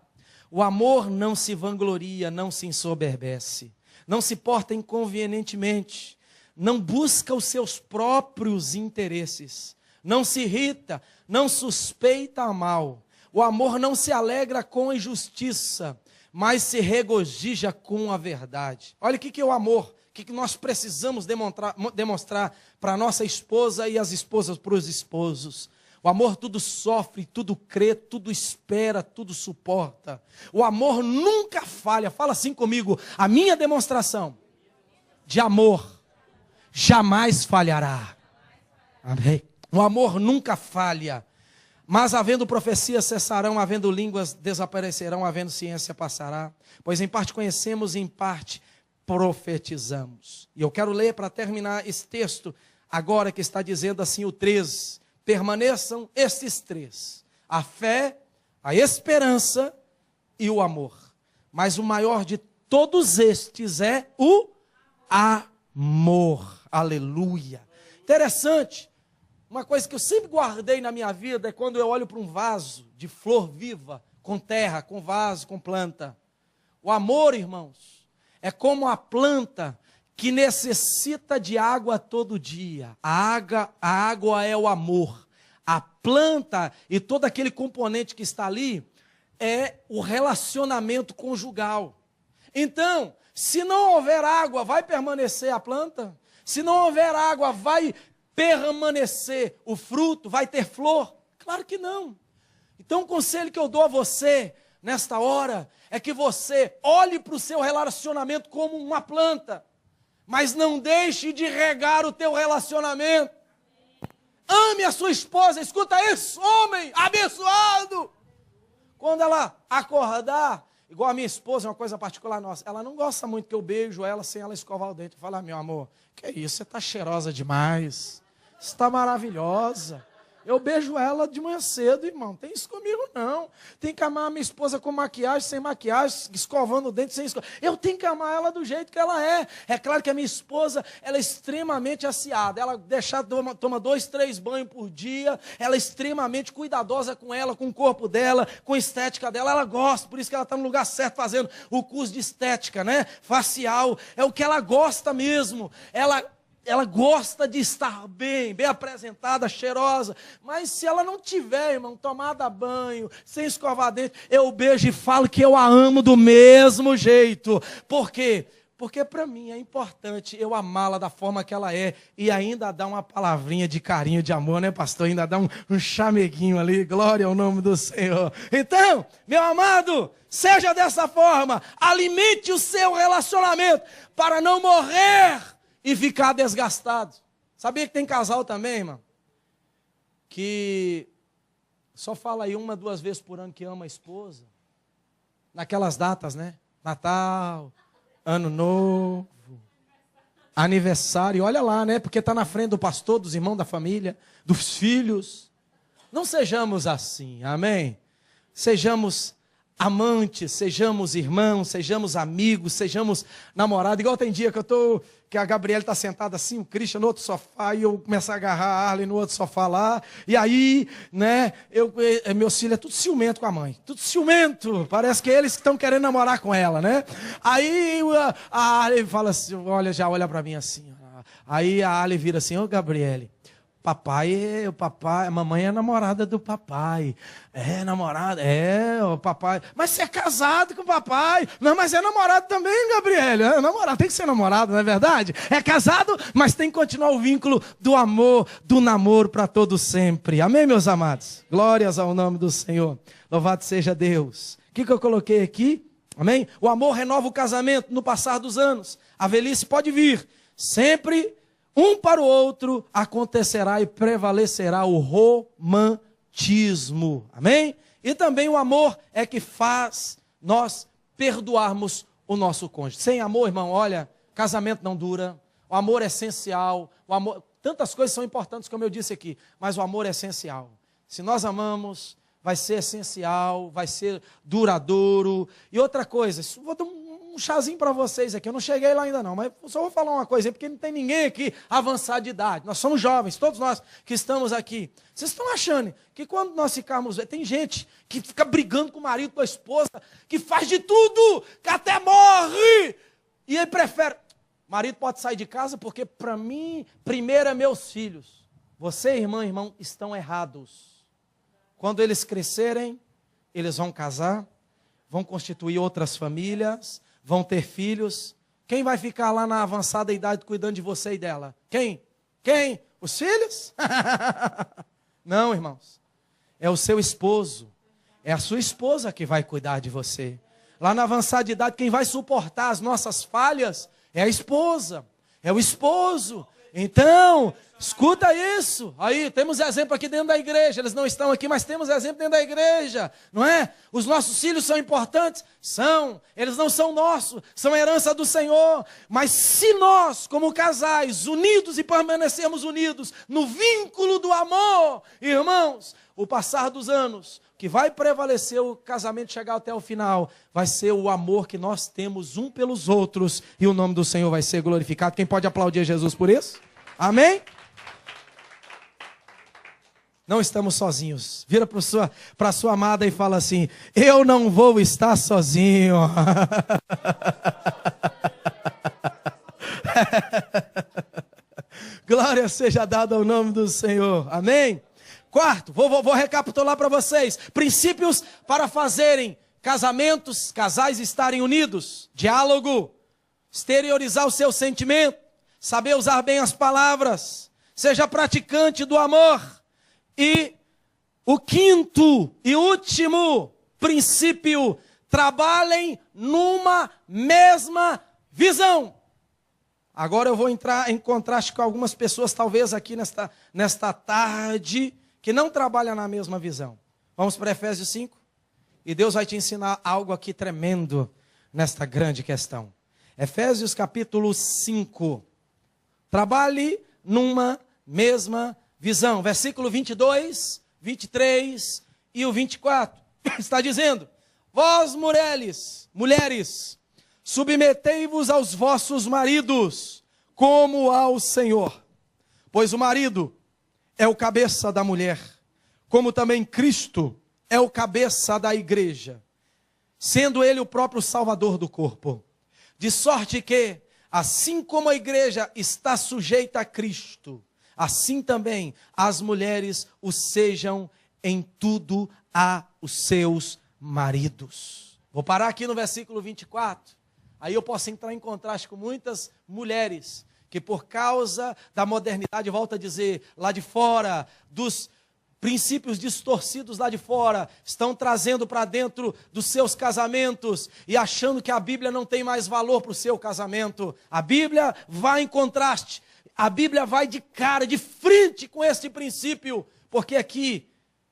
o amor não se vangloria, não se ensoberbece, não se porta inconvenientemente, não busca os seus próprios interesses, não se irrita, não suspeita mal. O amor não se alegra com a injustiça, mas se regozija com a verdade. Olha o que é o amor, o que nós precisamos demonstrar para a nossa esposa e as esposas para os esposos. O amor tudo sofre, tudo crê, tudo espera, tudo suporta. O amor nunca falha. Fala assim comigo, a minha demonstração de amor jamais falhará. Amém? O amor nunca falha. Mas havendo profecias cessarão, havendo línguas desaparecerão, havendo ciência passará. Pois em parte conhecemos e em parte profetizamos. E eu quero ler para terminar esse texto agora, que está dizendo assim o 13. Permaneçam estes 3. A fé, a esperança e o amor. Mas o maior de todos estes é o amor. Aleluia. Interessante. Uma coisa que eu sempre guardei na minha vida é quando eu olho para um vaso de flor viva, com terra, com vaso, com planta. O amor, irmãos, é como a planta que necessita de água todo dia. A água é o amor. A planta e todo aquele componente que está ali é o relacionamento conjugal. Então, se não houver água, vai permanecer a planta? Se não houver água, vai permanecer o fruto? Vai ter flor? Claro que não. Então, o conselho que eu dou a você, nesta hora, é que você olhe para o seu relacionamento como uma planta, mas não deixe de regar o teu relacionamento. Ame a sua esposa, escuta isso, homem abençoado. Quando ela acordar, igual a minha esposa, é uma coisa particular nossa, ela não gosta muito que eu beijo ela sem ela escovar o dente. Fala, meu amor, que isso, você está cheirosa demais, você está maravilhosa. Eu beijo ela de manhã cedo, irmão. Tem isso comigo, não. Tem que amar a minha esposa com maquiagem, sem maquiagem, escovando o dente, sem escovar. Eu tenho que amar ela do jeito que ela é. É claro que a minha esposa, ela é extremamente aciada. Ela toma 2, 3 banhos por dia. Ela é extremamente cuidadosa com ela, com o corpo dela, com a estética dela. Ela gosta, por isso que ela está no lugar certo fazendo o curso de estética, né? Facial. É o que ela gosta mesmo. Ela gosta de estar bem apresentada, cheirosa. Mas se ela não tiver, irmão, tomada banho, sem escovar dente, eu beijo e falo que eu a amo do mesmo jeito. Por quê? Porque para mim é importante eu amá-la da forma que ela é e ainda dar uma palavrinha de carinho, de amor, né, pastor? Ainda dar um chameguinho ali, glória ao nome do Senhor. Então, meu amado, seja dessa forma, alimente o seu relacionamento para não morrer e ficar desgastado. Sabia que tem casal também, irmão? Que só fala aí 1, 2 vezes por ano que ama a esposa. Naquelas datas, né? Natal, Ano Novo, aniversário. Olha lá, né? Porque está na frente do pastor, dos irmãos da família, dos filhos. Não sejamos assim, amém? Sejamos amantes, sejamos irmãos, sejamos amigos, sejamos namorados. Igual tem dia que a Gabriela está sentada assim, o Christian no outro sofá, e eu começo a agarrar a Arlen no outro sofá lá, e aí, né, meus filhos é tudo ciumento com a mãe, tudo ciumento, parece que eles estão querendo namorar com ela, né? Aí a Arlen fala assim, já olha para mim assim, aí a Arlen vira assim, ô Gabriele, a mamãe é namorada do papai. É namorada, o papai. Mas você é casado com o papai. Não, mas é namorado também, Gabriele. É namorado, tem que ser namorado, não é verdade? É casado, mas tem que continuar o vínculo do amor, do namoro para todo sempre. Amém, meus amados? Glórias ao nome do Senhor. Louvado seja Deus. O que eu coloquei aqui? Amém? O amor renova o casamento no passar dos anos. A velhice pode vir. Sempre um para o outro acontecerá e prevalecerá o romantismo. Amém? E também o amor é que faz nós perdoarmos o nosso cônjuge. Sem amor, irmão, olha, casamento não dura. O amor é essencial. O amor, tantas coisas são importantes, como eu disse aqui, mas o amor é essencial. Se nós amamos, vai ser essencial, vai ser duradouro. E outra coisa, vou dar um chazinho para vocês aqui, eu não cheguei lá ainda não, mas só vou falar uma coisa aí, porque não tem ninguém aqui avançado de idade, nós somos jovens, todos nós que estamos aqui. Vocês estão achando que quando nós ficarmos, tem gente que fica brigando com o marido, com a esposa, que faz de tudo, que até morre, e ele prefere, o marido pode sair de casa, porque para mim, primeiro é meus filhos. Você, irmão, estão errados. Quando eles crescerem, eles vão casar, vão constituir outras famílias, vão ter filhos. Quem vai ficar lá na avançada idade cuidando de você e dela? Quem? Os filhos? Não, irmãos. É o seu esposo. É a sua esposa que vai cuidar de você. Lá na avançada idade, quem vai suportar as nossas falhas é a esposa. É o esposo. Então, escuta isso. Aí, temos exemplo aqui dentro da igreja. Eles não estão aqui, mas temos exemplo dentro da igreja. Não é? Os nossos filhos são importantes? São. Eles não são nossos, são herança do Senhor. Mas se nós, como casais, unidos e permanecermos unidos no vínculo do amor, irmãos, o passar dos anos, que vai prevalecer o casamento chegar até o final, vai ser o amor que nós temos um pelos outros, e o nome do Senhor vai ser glorificado. Quem pode aplaudir a Jesus por isso? Amém? Não estamos sozinhos. Vira para a sua amada e fala assim, eu não vou estar sozinho. Glória seja dada ao nome do Senhor. Amém? Quarto, vou recapitular para vocês. Princípios para fazerem casamentos, casais estarem unidos. Diálogo, exteriorizar o seu sentimento, saber usar bem as palavras, seja praticante do amor. E o quinto e último princípio, trabalhem numa mesma visão. Agora eu vou entrar em contraste com algumas pessoas, talvez aqui nesta tarde, que não trabalham na mesma visão. Vamos para Efésios 5? E Deus vai te ensinar algo aqui tremendo nesta grande questão. Efésios capítulo 5. Trabalhe numa mesma visão. Versículo 22, 23 e o 24. Está dizendo: vós mulheres, submetei-vos aos vossos maridos, como ao Senhor. Pois o marido é o cabeça da mulher, como também Cristo é o cabeça da igreja, sendo ele o próprio Salvador do corpo. De sorte que, assim como a igreja está sujeita a Cristo, assim também as mulheres o sejam em tudo a os seus maridos. Vou parar aqui no versículo 24. Aí eu posso entrar em contraste com muitas mulheres que, por causa da modernidade, volto a dizer, lá de fora, dos princípios distorcidos lá de fora, estão trazendo para dentro dos seus casamentos e achando que a Bíblia não tem mais valor para o seu casamento. A Bíblia vai em contraste, a Bíblia vai de cara, de frente com esse princípio, porque aqui,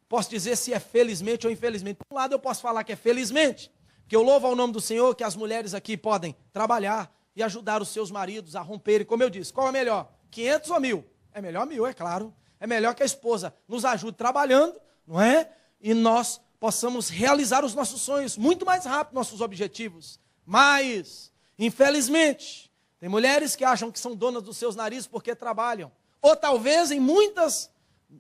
posso dizer se é felizmente ou infelizmente. De um lado eu posso falar que é felizmente, que eu louvo ao nome do Senhor, que as mulheres aqui podem trabalhar e ajudar os seus maridos a romperem. Como eu disse, qual é melhor? 500 ou 1.000? É melhor 1.000, é claro. É melhor que a esposa nos ajude trabalhando, não é? E nós possamos realizar os nossos sonhos muito mais rápido, nossos objetivos. Mas, infelizmente, tem mulheres que acham que são donas dos seus narizes porque trabalham. Ou talvez em muitas,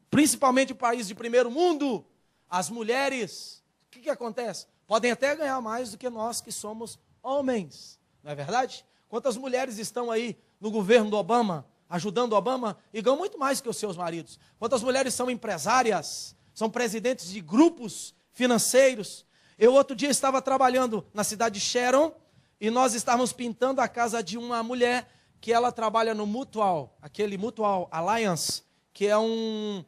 principalmente em países de primeiro mundo, as mulheres, o que acontece? Podem até ganhar mais do que nós que somos homens. Não é verdade? Quantas mulheres estão aí no governo do Obama, ajudando o Obama, e ganham muito mais que os seus maridos. Quantas mulheres são empresárias, são presidentes de grupos financeiros. Eu outro dia estava trabalhando na cidade de Sharon, e nós estávamos pintando a casa de uma mulher, que ela trabalha no Mutual, aquele Mutual Alliance, que é um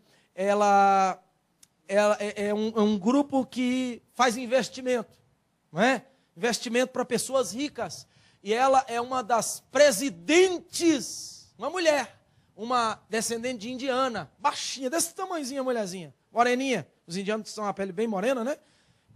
grupo que faz investimento, não é? Investimento para pessoas ricas. E ela é uma das presidentes, uma mulher, uma descendente de indiana, baixinha, desse tamanhozinho a mulherzinha, moreninha. Os indianos são a pele bem morena, né?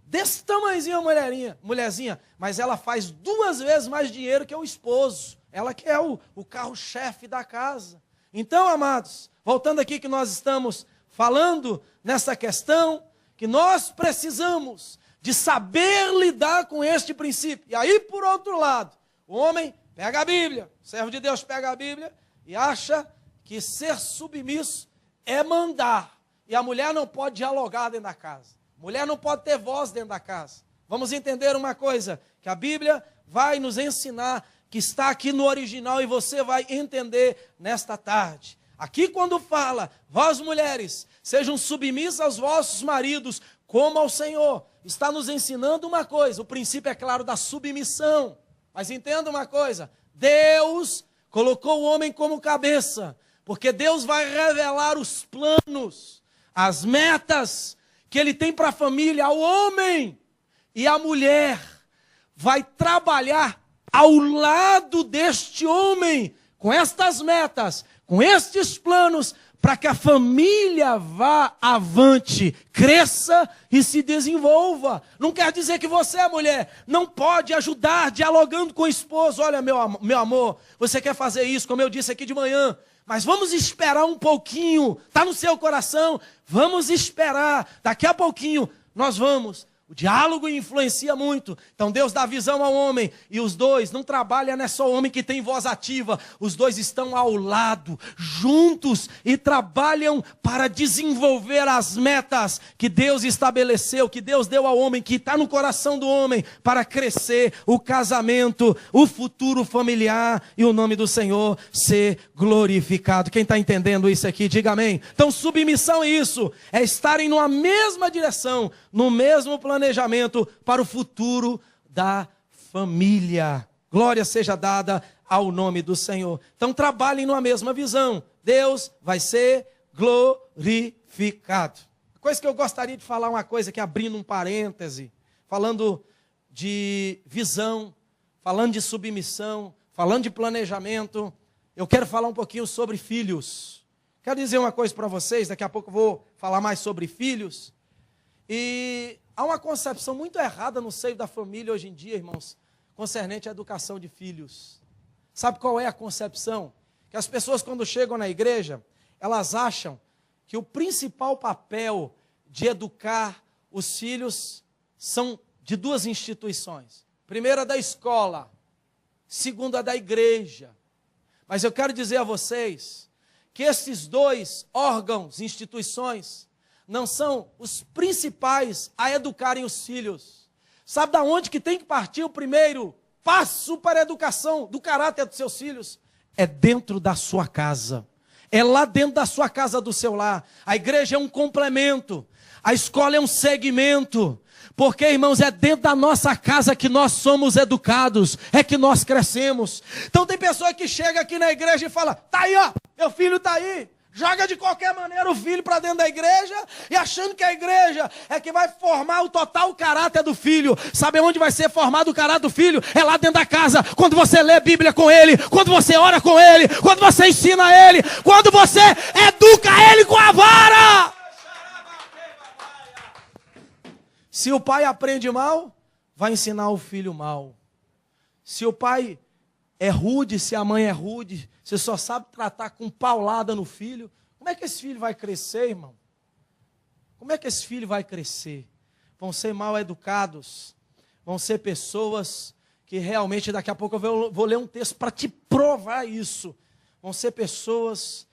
Desse tamanhozinho a mulherzinha, mas ela faz 2 vezes mais dinheiro que o esposo. Ela que é o carro-chefe da casa. Então, amados, voltando aqui que nós estamos falando nessa questão, que nós precisamos de saber lidar com este princípio. E aí, por outro lado, o homem pega a Bíblia, o servo de Deus pega a Bíblia e acha que ser submisso é mandar. E a mulher não pode dialogar dentro da casa. A mulher não pode ter voz dentro da casa. Vamos entender uma coisa, que a Bíblia vai nos ensinar, que está aqui no original e você vai entender nesta tarde. Aqui quando fala, vós mulheres, sejam submissas aos vossos maridos, como ao Senhor, está nos ensinando uma coisa, o princípio é claro da submissão. Mas entenda uma coisa, Deus colocou o homem como cabeça, porque Deus vai revelar os planos, as metas que Ele tem para a família, ao homem. E a mulher vai trabalhar ao lado deste homem, com estas metas, com estes planos, para que a família vá avante, cresça e se desenvolva. Não quer dizer que você, mulher, não pode ajudar dialogando com o esposo. Olha, meu amor, você quer fazer isso, como eu disse aqui de manhã, mas vamos esperar um pouquinho, está no seu coração, vamos esperar, daqui a pouquinho nós vamos. O diálogo influencia muito. Então Deus dá visão ao homem. E os dois não trabalham, não é só o homem que tem voz ativa. Os dois estão ao lado, juntos, e trabalham para desenvolver as metas que Deus estabeleceu, que Deus deu ao homem, que está no coração do homem, para crescer o casamento, o futuro familiar e o nome do Senhor ser glorificado. Quem está entendendo isso aqui, diga amém. Então submissão é isso, é estarem numa mesma direção, no mesmo plano planejamento para o futuro da família. Glória seja dada ao nome do Senhor. Então trabalhem numa mesma visão. Deus vai ser glorificado. Coisa que eu gostaria de falar, uma coisa que abrindo um parêntese, falando de visão, falando de submissão, falando de planejamento, eu quero falar um pouquinho sobre filhos. Quero dizer uma coisa para vocês, daqui a pouco eu vou falar mais sobre filhos. E há uma concepção muito errada no seio da família hoje em dia, irmãos, concernente à educação de filhos. Sabe qual é a concepção? Que as pessoas, quando chegam na igreja, elas acham que o principal papel de educar os filhos são de duas instituições. Primeira da escola, segunda da igreja. Mas eu quero dizer a vocês que esses dois órgãos, instituições, não são os principais a educarem os filhos. Sabe de onde que tem que partir o primeiro passo para a educação do caráter dos seus filhos? É dentro da sua casa. É lá dentro da sua casa, do seu lar. A igreja é um complemento. A escola é um segmento. Porque, irmãos, é dentro da nossa casa que nós somos educados. É que nós crescemos. Então tem pessoa que chega aqui na igreja e fala: tá aí, ó, meu filho está aí. Joga de qualquer maneira o filho para dentro da igreja e achando que a igreja é que vai formar o total caráter do filho. Sabe onde vai ser formado o caráter do filho? É lá dentro da casa, quando você lê a Bíblia com ele, quando você ora com ele, quando você ensina ele, quando você educa ele com a vara. Se o pai aprende mal, vai ensinar o filho mal. Se o pai é rude, se a mãe é rude, você só sabe tratar com paulada no filho, como é que esse filho vai crescer, irmão? Como é que esse filho vai crescer? Vão ser mal educados, vão ser pessoas que realmente, daqui a pouco eu vou ler um texto para te provar isso. Vão ser pessoas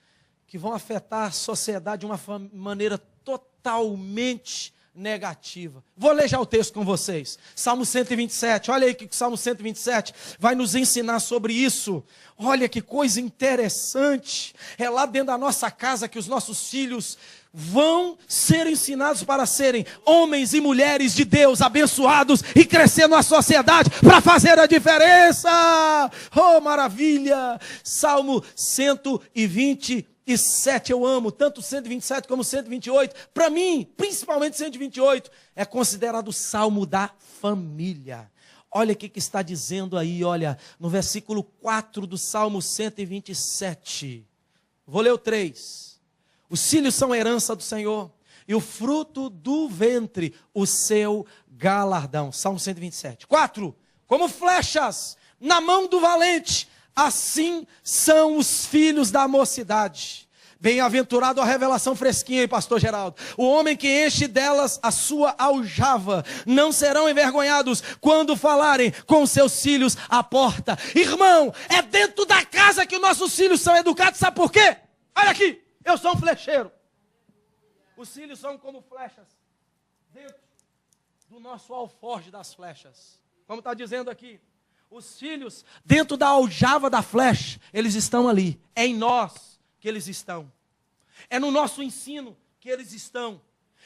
que vão afetar a sociedade de uma maneira totalmente negativa. Vou ler já o texto com vocês. Salmo 127, olha aí que o Salmo 127 vai nos ensinar sobre isso. Olha que coisa interessante. É lá dentro da nossa casa que os nossos filhos vão ser ensinados para serem homens e mulheres de Deus, abençoados e crescer na sociedade para fazer a diferença. Oh, maravilha! Salmo 127, eu amo, tanto 127 como 128. Para mim, principalmente 128, é considerado o salmo da família. Olha o que está dizendo aí, olha, no versículo 4 do Salmo 127. Vou ler o 3. Os filhos são herança do Senhor, e o fruto do ventre, o seu galardão. Salmo 127. 4. Como flechas na mão do valente, assim são os filhos da mocidade. Bem-aventurado a revelação fresquinha, hein, pastor Geraldo? O homem que enche delas a sua aljava, não serão envergonhados quando falarem com seus filhos à porta. Irmão, é dentro da casa que os nossos filhos são educados, sabe por quê? Olha aqui, eu sou um flecheiro. Os filhos são como flechas dentro do nosso alforje das flechas. Como está dizendo aqui, os filhos dentro da aljava da flecha, eles estão ali. É em nós que eles estão. É no nosso ensino que eles estão.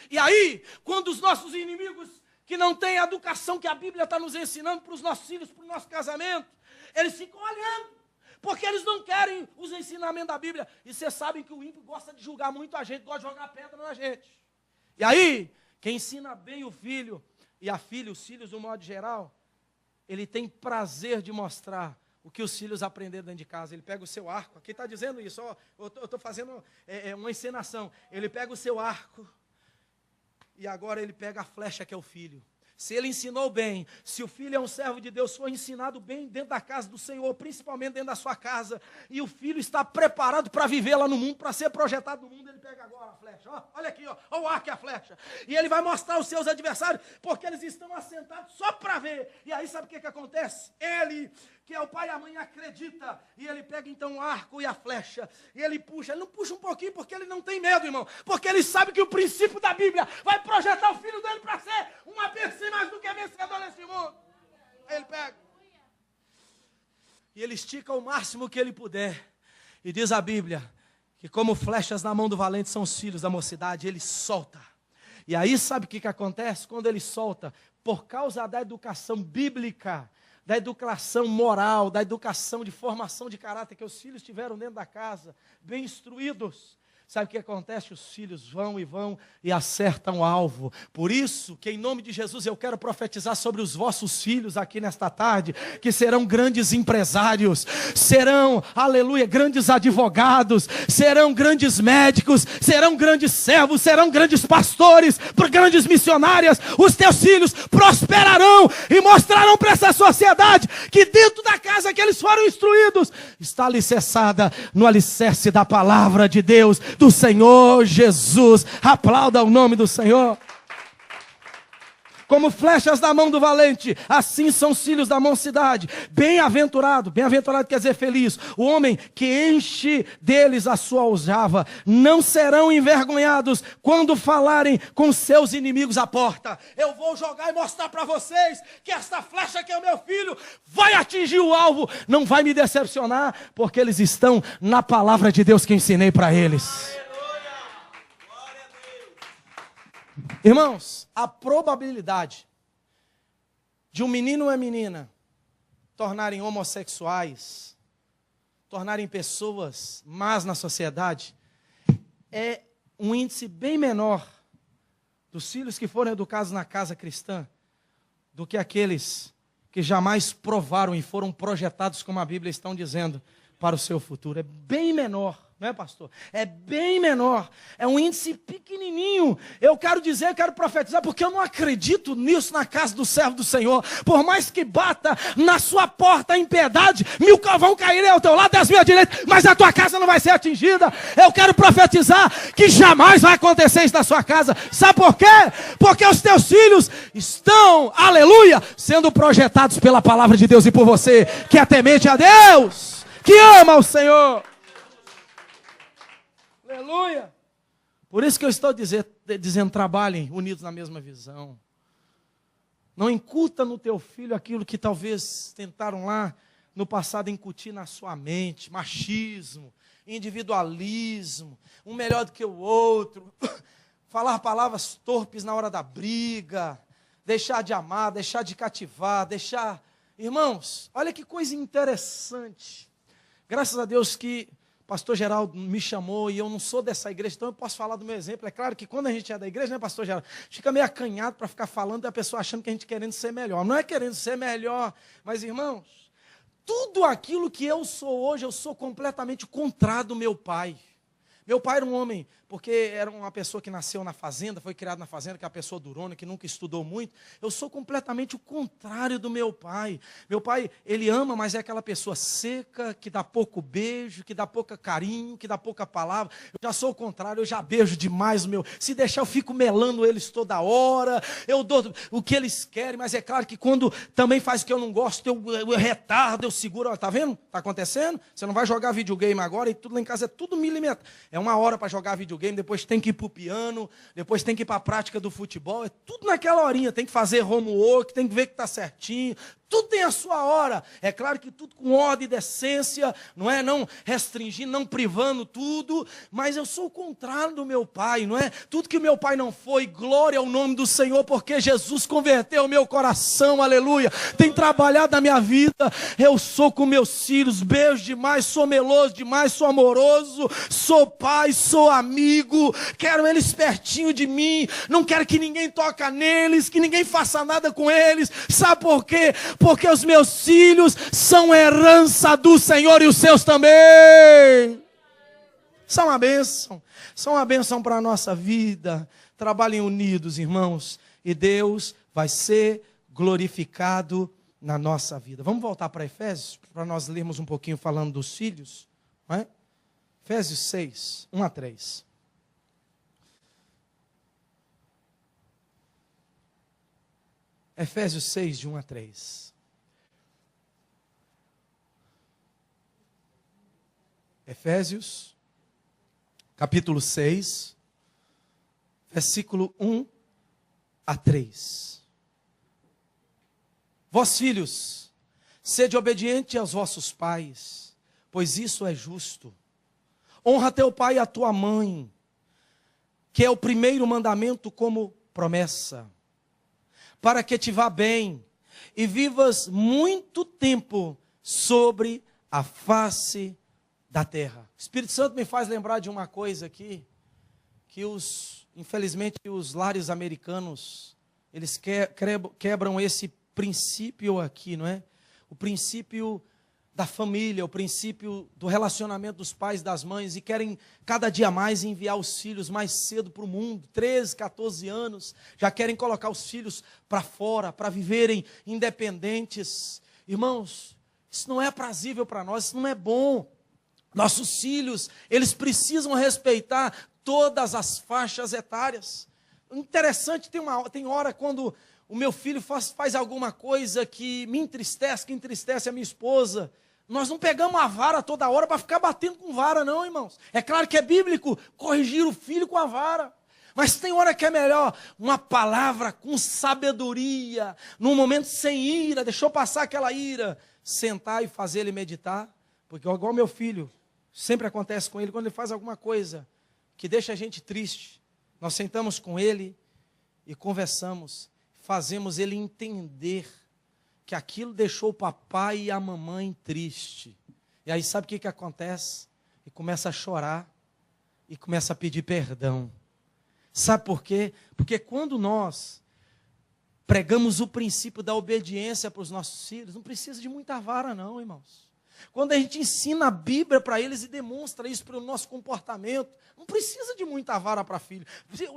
E aí, quando os nossos inimigos, que não têm a educação que a Bíblia está nos ensinando para os nossos filhos, para o nosso casamento, eles ficam olhando, porque eles não querem os ensinamentos da Bíblia. E vocês sabem que o ímpio gosta de julgar muito a gente, gosta de jogar pedra na gente. E aí, quem ensina bem o filho e a filha, os filhos do modo geral, ele tem prazer de mostrar o que os filhos aprenderam dentro de casa. Ele pega o seu arco, aqui está dizendo isso, ó, eu estou fazendo uma encenação. Ele pega o seu arco e agora ele pega a flecha que é o filho. Se ele ensinou bem, se o filho é um servo de Deus, foi ensinado bem dentro da casa do Senhor, principalmente dentro da sua casa, e o filho está preparado para viver lá no mundo, para ser projetado no mundo, ele pega agora a flecha, ó, olha aqui, ó, o arco e a flecha, e ele vai mostrar aos seus adversários, porque eles estão assentados só para ver. E aí sabe o que acontece? Ele, que é o pai e a mãe, acredita, e ele pega então o arco e a flecha, e ele puxa, ele não puxa um pouquinho porque ele não tem medo, irmão, porque ele sabe que o princípio da Bíblia vai projetar o filho dele para ser uma bênção mais do que vencedor nesse mundo. Aí ele pega e ele estica o máximo que ele puder, e diz a Bíblia que como flechas na mão do valente são os filhos da mocidade. Ele solta E aí sabe o que acontece? Quando ele solta, por causa da educação bíblica, da educação moral, da educação de formação de caráter que os filhos tiveram dentro da casa, bem instruídos, sabe o que acontece? Os filhos vão e acertam o alvo. Por isso, que em nome de Jesus eu quero profetizar sobre os vossos filhos aqui nesta tarde, que serão grandes empresários, serão, aleluia, grandes advogados, serão grandes médicos, serão grandes servos, serão grandes pastores, grandes missionárias. Os teus filhos prosperarão e mostrarão para essa sociedade que dentro da casa que eles foram instruídos, está alicerçada no alicerce da palavra de Deus, do Senhor Jesus. Aplauda o nome do Senhor. Como flechas da mão do valente, assim são os filhos da mocidade. Bem-aventurado quer dizer feliz, o homem que enche deles a sua aljava. Não serão envergonhados quando falarem com seus inimigos à porta. Eu vou jogar e mostrar para vocês que esta flecha que é o meu filho vai atingir o alvo, não vai me decepcionar, porque eles estão na palavra de Deus que ensinei para eles. Irmãos, a probabilidade de um menino ou uma menina tornarem homossexuais, tornarem pessoas más na sociedade, é um índice bem menor dos filhos que foram educados na casa cristã do que aqueles que jamais provaram e foram projetados, como a Bíblia está dizendo, para o seu futuro. É bem menor. Não é, pastor? É bem menor. É um índice pequenininho. Eu quero profetizar, porque eu não acredito nisso na casa do servo do Senhor. Por mais que bata na sua porta a impiedade, 1000 vão cair ao teu lado, 10.000 à direita, mas a tua casa não vai ser atingida. Eu quero profetizar que jamais vai acontecer isso na sua casa. Sabe por quê? Porque os teus filhos estão, aleluia, sendo projetados pela palavra de Deus e por você, que é temente a Deus, que ama o Senhor. Aleluia! Por isso que eu estou dizendo, trabalhem unidos na mesma visão. Não incuta no teu filho aquilo que talvez tentaram lá no passado incutir na sua mente. Machismo, individualismo, um melhor do que o outro. Falar palavras torpes na hora da briga. Deixar de amar, deixar de cativar, deixar... Irmãos, olha que coisa interessante. Graças a Deus que pastor Geraldo me chamou e eu não sou dessa igreja, então eu posso falar do meu exemplo. É claro que quando a gente é da igreja, né, pastor Geraldo, fica meio acanhado para ficar falando da pessoa achando que a gente querendo ser melhor. Não é querendo ser melhor, mas irmãos, tudo aquilo que eu sou hoje, eu sou completamente o contrário do meu pai. Meu pai era um homem, porque era uma pessoa que nasceu na fazenda, foi criado na fazenda, que é uma pessoa durona, que nunca estudou muito. Eu sou completamente o contrário do meu pai. Meu pai, ele ama, mas é aquela pessoa seca, que dá pouco beijo, que dá pouco carinho, que dá pouca palavra. Eu já sou o contrário, eu já beijo demais o meu. Se deixar, eu fico melando eles toda hora. Eu dou o que eles querem, mas é claro que quando também faz o que eu não gosto, eu retardo, eu seguro. Está vendo? Está acontecendo? Você não vai jogar videogame agora e tudo lá em casa é tudo milimétrico. É uma hora para jogar videogame, depois tem que ir para o piano, depois tem que ir para a prática do futebol, é tudo naquela horinha, tem que fazer homework, tem que ver que está certinho, tudo tem a sua hora. É claro que tudo com ordem e decência, não é? Não restringindo, não privando tudo, mas eu sou o contrário do meu pai, não é? Tudo que o meu pai não foi, glória ao nome do Senhor, porque Jesus converteu o meu coração, aleluia. Tem trabalhado na minha vida, eu sou com meus filhos, beijo demais, sou meloso demais, sou amoroso, sou pai, sou amigo, quero eles pertinho de mim, não quero que ninguém toque neles, que ninguém faça nada com eles. Sabe por quê? Porque os meus filhos são herança do Senhor e os seus também. São uma bênção para a nossa vida. Trabalhem unidos, irmãos, e Deus vai ser glorificado na nossa vida. Vamos voltar para Efésios, para nós lermos um pouquinho falando dos filhos, não é? Efésios 6, 1 a 3. Efésios 6, de 1 a 3. Efésios, capítulo 6, versículo 1 a 3. Vós, filhos, sede obediente aos vossos pais, pois isso é justo. Honra teu pai e a tua mãe, que é o primeiro mandamento, como promessa, para que te vá bem e vivas muito tempo sobre a face da terra. O Espírito Santo me faz lembrar de uma coisa aqui, que infelizmente os lares americanos, eles quebram esse princípio aqui, não é? O princípio da família, o princípio do relacionamento dos pais e das mães, e querem cada dia mais enviar os filhos mais cedo para o mundo, 13, 14 anos, já querem colocar os filhos para fora, para viverem independentes. Irmãos, isso não é aprazível para nós, isso não é bom. Nossos filhos, eles precisam respeitar todas as faixas etárias. Interessante, tem hora quando o meu filho faz alguma coisa que me entristece, que entristece a minha esposa. Nós não pegamos a vara toda hora para ficar batendo com vara, não, irmãos. É claro que é bíblico corrigir o filho com a vara. Mas tem hora que é melhor uma palavra com sabedoria, num momento sem ira, deixou passar aquela ira, sentar e fazer ele meditar. Porque igual meu filho, sempre acontece com ele, quando ele faz alguma coisa que deixa a gente triste, nós sentamos com ele e conversamos, fazemos ele entender que aquilo deixou o papai e a mamãe triste. E aí sabe o que acontece? E começa a chorar e começa a pedir perdão. Sabe por quê? Porque quando nós pregamos o princípio da obediência para os nossos filhos, não precisa de muita vara não, irmãos. Quando a gente ensina a Bíblia para eles e demonstra isso pelo nosso comportamento, não precisa de muita vara para filho.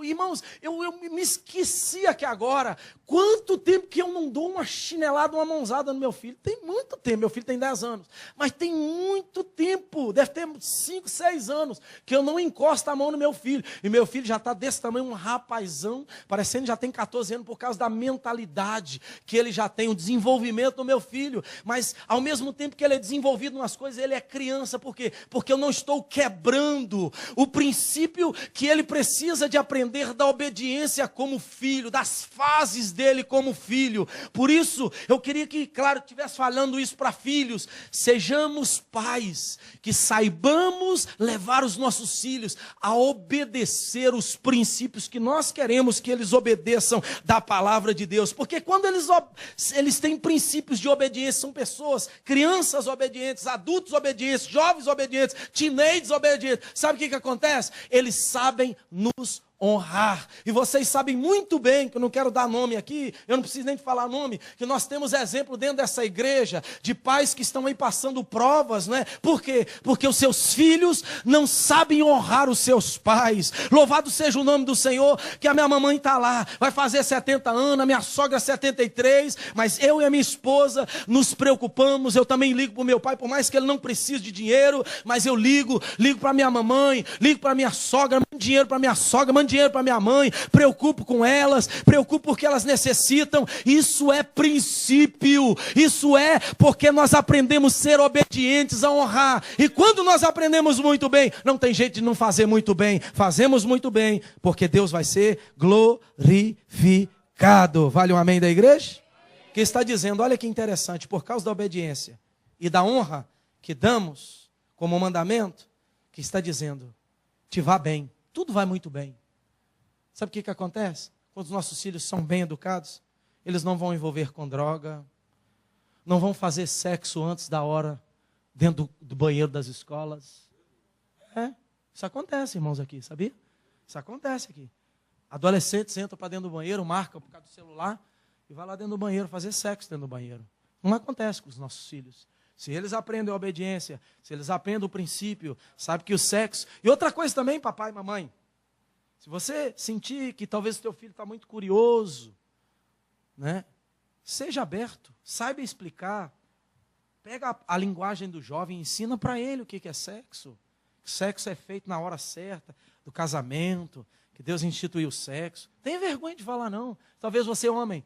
Irmãos, eu me esqueci aqui agora, quanto tempo que eu não dou uma chinelada, uma mãozada no meu filho. Tem muito tempo, meu filho tem 10 anos, mas tem muito tempo, deve ter 5, 6 anos, que eu não encosto a mão no meu filho. E meu filho já está desse tamanho, um rapazão, parecendo que já tem 14 anos, por causa da mentalidade que ele já tem, o desenvolvimento do meu filho. Mas ao mesmo tempo que ele é desenvolvido nas coisas, ele é criança. Por quê? Porque eu não estou quebrando o princípio que ele precisa de aprender da obediência como filho, das fases dele como filho. Por isso, eu queria que, claro, estivesse falando isso para filhos. Sejamos pais que saibamos levar os nossos filhos a obedecer os princípios que nós queremos que eles obedeçam da palavra de Deus. Porque quando eles têm princípios de obediência, são pessoas, crianças obedientes, adultos obedientes, jovens obedientes, teenagers obedientes. Sabe o que acontece? Eles sabem nos honrar. E vocês sabem muito bem, que eu não quero dar nome aqui, eu não preciso nem de falar nome, que nós temos exemplo dentro dessa igreja, de pais que estão aí passando provas, não é? Por quê? Porque os seus filhos não sabem honrar os seus pais. Louvado seja o nome do Senhor, que a minha mamãe está lá, vai fazer 70 anos, a minha sogra 73, mas eu e a minha esposa nos preocupamos. Eu também ligo para o meu pai, por mais que ele não precise de dinheiro, mas eu ligo para minha mamãe, ligo para minha sogra, mando dinheiro para minha sogra, mando dinheiro para minha mãe, preocupo com elas, preocupo porque elas necessitam. Isso é princípio, isso é porque nós aprendemos a ser obedientes, a honrar. E quando nós aprendemos muito bem, não tem jeito de não fazer muito bem, fazemos muito bem, porque Deus vai ser glorificado. Vale um amém da igreja? Que está dizendo, olha que interessante, por causa da obediência e da honra que damos como mandamento, que está dizendo, te vá bem, tudo vai muito bem. Sabe o que acontece? Quando os nossos filhos são bem educados, eles não vão envolver com droga, não vão fazer sexo antes da hora, dentro do banheiro das escolas. Isso acontece, irmãos, aqui, sabia? Isso acontece aqui. Adolescentes entram para dentro do banheiro, marcam por causa do celular, e vai lá dentro do banheiro fazer sexo dentro do banheiro. Não acontece com os nossos filhos. Se eles aprendem a obediência, se eles aprendem o princípio, sabe que o sexo... E outra coisa também, papai e mamãe, se você sentir que talvez o teu filho está muito curioso, né? Seja aberto, saiba explicar. Pega a linguagem do jovem e ensina para ele o que é sexo. Sexo é feito na hora certa, do casamento, que Deus instituiu o sexo. Tem vergonha de falar não. Talvez você, homem,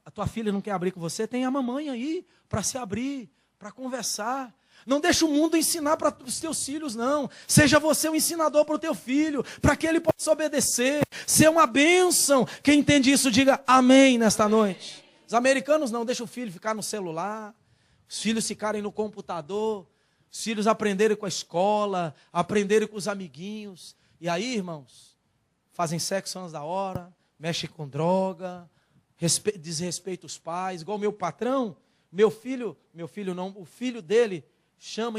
a tua filha não quer abrir com você, tem a mamãe aí para se abrir, para conversar. Não deixa o mundo ensinar para os teus filhos, não. Seja você o ensinador para o teu filho, para que ele possa obedecer, ser uma bênção. Quem entende isso, diga amém nesta noite. Os americanos não deixam o filho ficar no celular, os filhos ficarem no computador, os filhos aprenderem com a escola, aprenderem com os amiguinhos. E aí, irmãos, fazem sexo antes da hora, mexe com droga, desrespeita os pais, igual meu patrão, meu filho não, o filho dele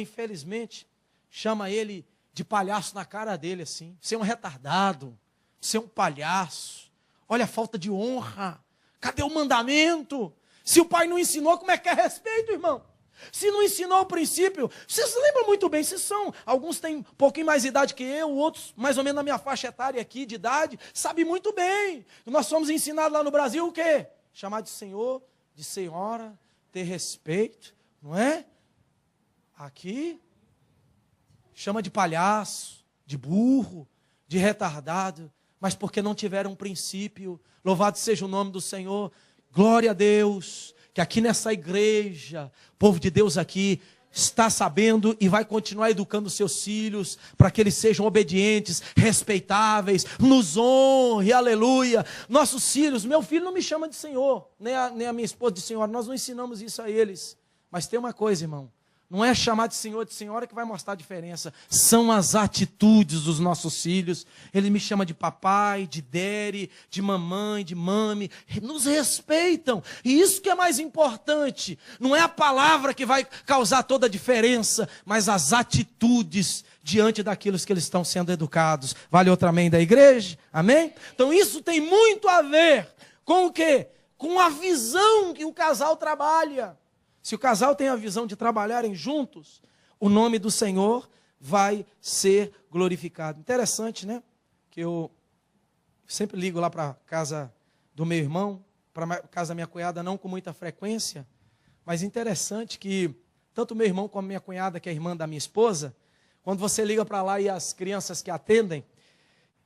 infelizmente, chama ele de palhaço na cara dele, assim. Você é um retardado, você é um palhaço, olha a falta de honra, cadê o mandamento? Se o pai não ensinou, como é que é respeito, irmão? Se não ensinou o princípio, vocês lembram muito bem, alguns têm um pouquinho mais de idade que eu, outros mais ou menos na minha faixa etária aqui de idade, sabem muito bem. Nós somos ensinados lá no Brasil o quê? Chamar de senhor, de senhora, ter respeito, não é? Aqui, chama de palhaço, de burro, de retardado, mas porque não tiveram um princípio. Louvado seja o nome do Senhor, glória a Deus, que aqui nessa igreja, o povo de Deus aqui está sabendo e vai continuar educando seus filhos para que eles sejam obedientes, respeitáveis, nos honre, aleluia. Nossos filhos, meu filho não me chama de senhor, nem a minha esposa de senhora, nós não ensinamos isso a eles. Mas tem uma coisa, irmão, não é chamar de senhor, de senhora que vai mostrar a diferença. São as atitudes dos nossos filhos. Ele me chama de papai, de daddy, de mamãe, de mami. Nos respeitam. E isso que é mais importante. Não é a palavra que vai causar toda a diferença, mas as atitudes diante daquilo que eles estão sendo educados. Vale outra amém da igreja? Amém? Então isso tem muito a ver com o quê? Com a visão que o casal trabalha. Se o casal tem a visão de trabalharem juntos, o nome do Senhor vai ser glorificado. Interessante, né? Que eu sempre ligo lá para a casa do meu irmão, para a casa da minha cunhada, não com muita frequência, mas interessante que tanto o meu irmão como a minha cunhada, que é irmã da minha esposa, quando você liga para lá e as crianças que atendem,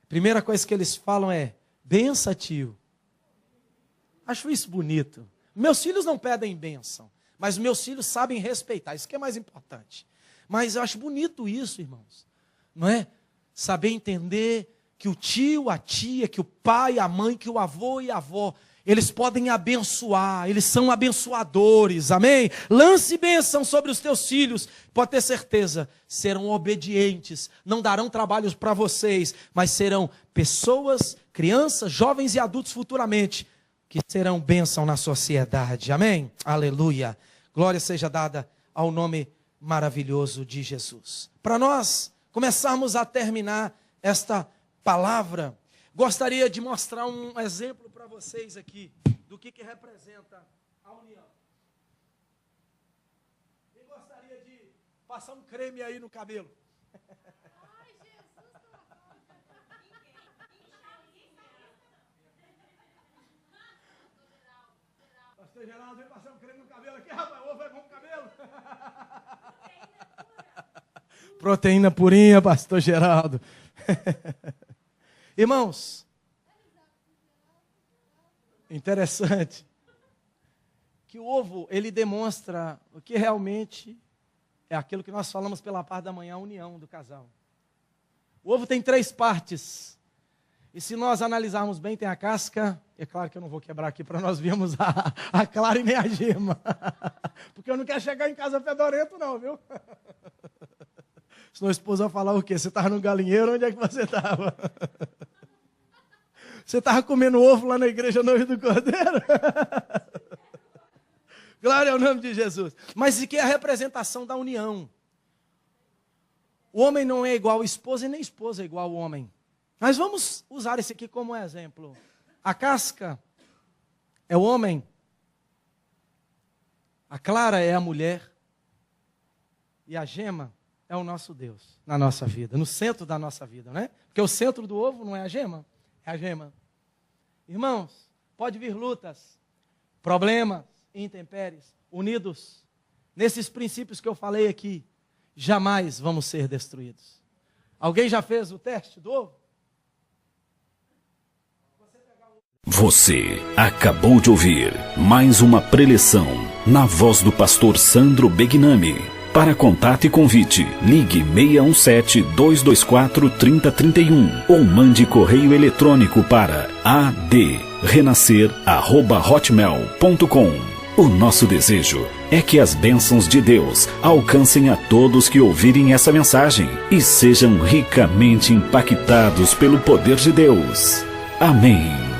a primeira coisa que eles falam é, benção, tio. Acho isso bonito. Meus filhos não pedem bênção. Mas meus filhos sabem respeitar, isso que é mais importante. Mas eu acho bonito isso, irmãos. Não é? Saber entender que o tio, a tia, que o pai, a mãe, que o avô e a avó, eles podem abençoar, eles são abençoadores, amém? Lance bênção sobre os teus filhos, pode ter certeza, serão obedientes, não darão trabalhos para vocês, mas serão pessoas, crianças, jovens e adultos futuramente, que serão bênção na sociedade, amém? Aleluia. Glória seja dada ao nome maravilhoso de Jesus. Para nós começarmos a terminar esta palavra, gostaria de mostrar um exemplo para vocês aqui, do que representa a união. Quem gostaria de passar um creme aí no cabelo? Pastor Geraldo, vem passar um creme no cabelo aqui, rapaz. Ovo é bom pro cabelo. Proteína purinha, pastor Geraldo. Irmãos, interessante que o ovo, ele demonstra o que realmente é aquilo que nós falamos pela parte da manhã, a união do casal. O ovo tem 3 partes. E se nós analisarmos bem, tem a casca. É claro que eu não vou quebrar aqui para nós vermos a clara e nem a gema. Porque eu não quero chegar em casa fedorento não, viu? Senão a esposa vai falar o quê? Você estava no galinheiro? Onde é que você estava? Você estava comendo ovo lá na igreja Noiva do Cordeiro? Glória ao nome de Jesus. Mas isso aqui é a representação da união. O homem não é igual à esposa e nem a esposa é igual ao homem. Mas vamos usar esse aqui como exemplo. A casca é o homem, a clara é a mulher e a gema é o nosso Deus na nossa vida, no centro da nossa vida, né? Porque o centro do ovo não é a gema, é a gema. Irmãos, pode vir lutas, problemas, intempéries, unidos nesses princípios que eu falei aqui, jamais vamos ser destruídos. Alguém já fez o teste do ovo? Você acabou de ouvir mais uma preleção na voz do pastor Sandro Begnami. Para contato e convite, ligue 617-224-3031 ou mande correio eletrônico para adrenascer@hotmail.com. O nosso desejo é que as bênçãos de Deus alcancem a todos que ouvirem essa mensagem e sejam ricamente impactados pelo poder de Deus. Amém.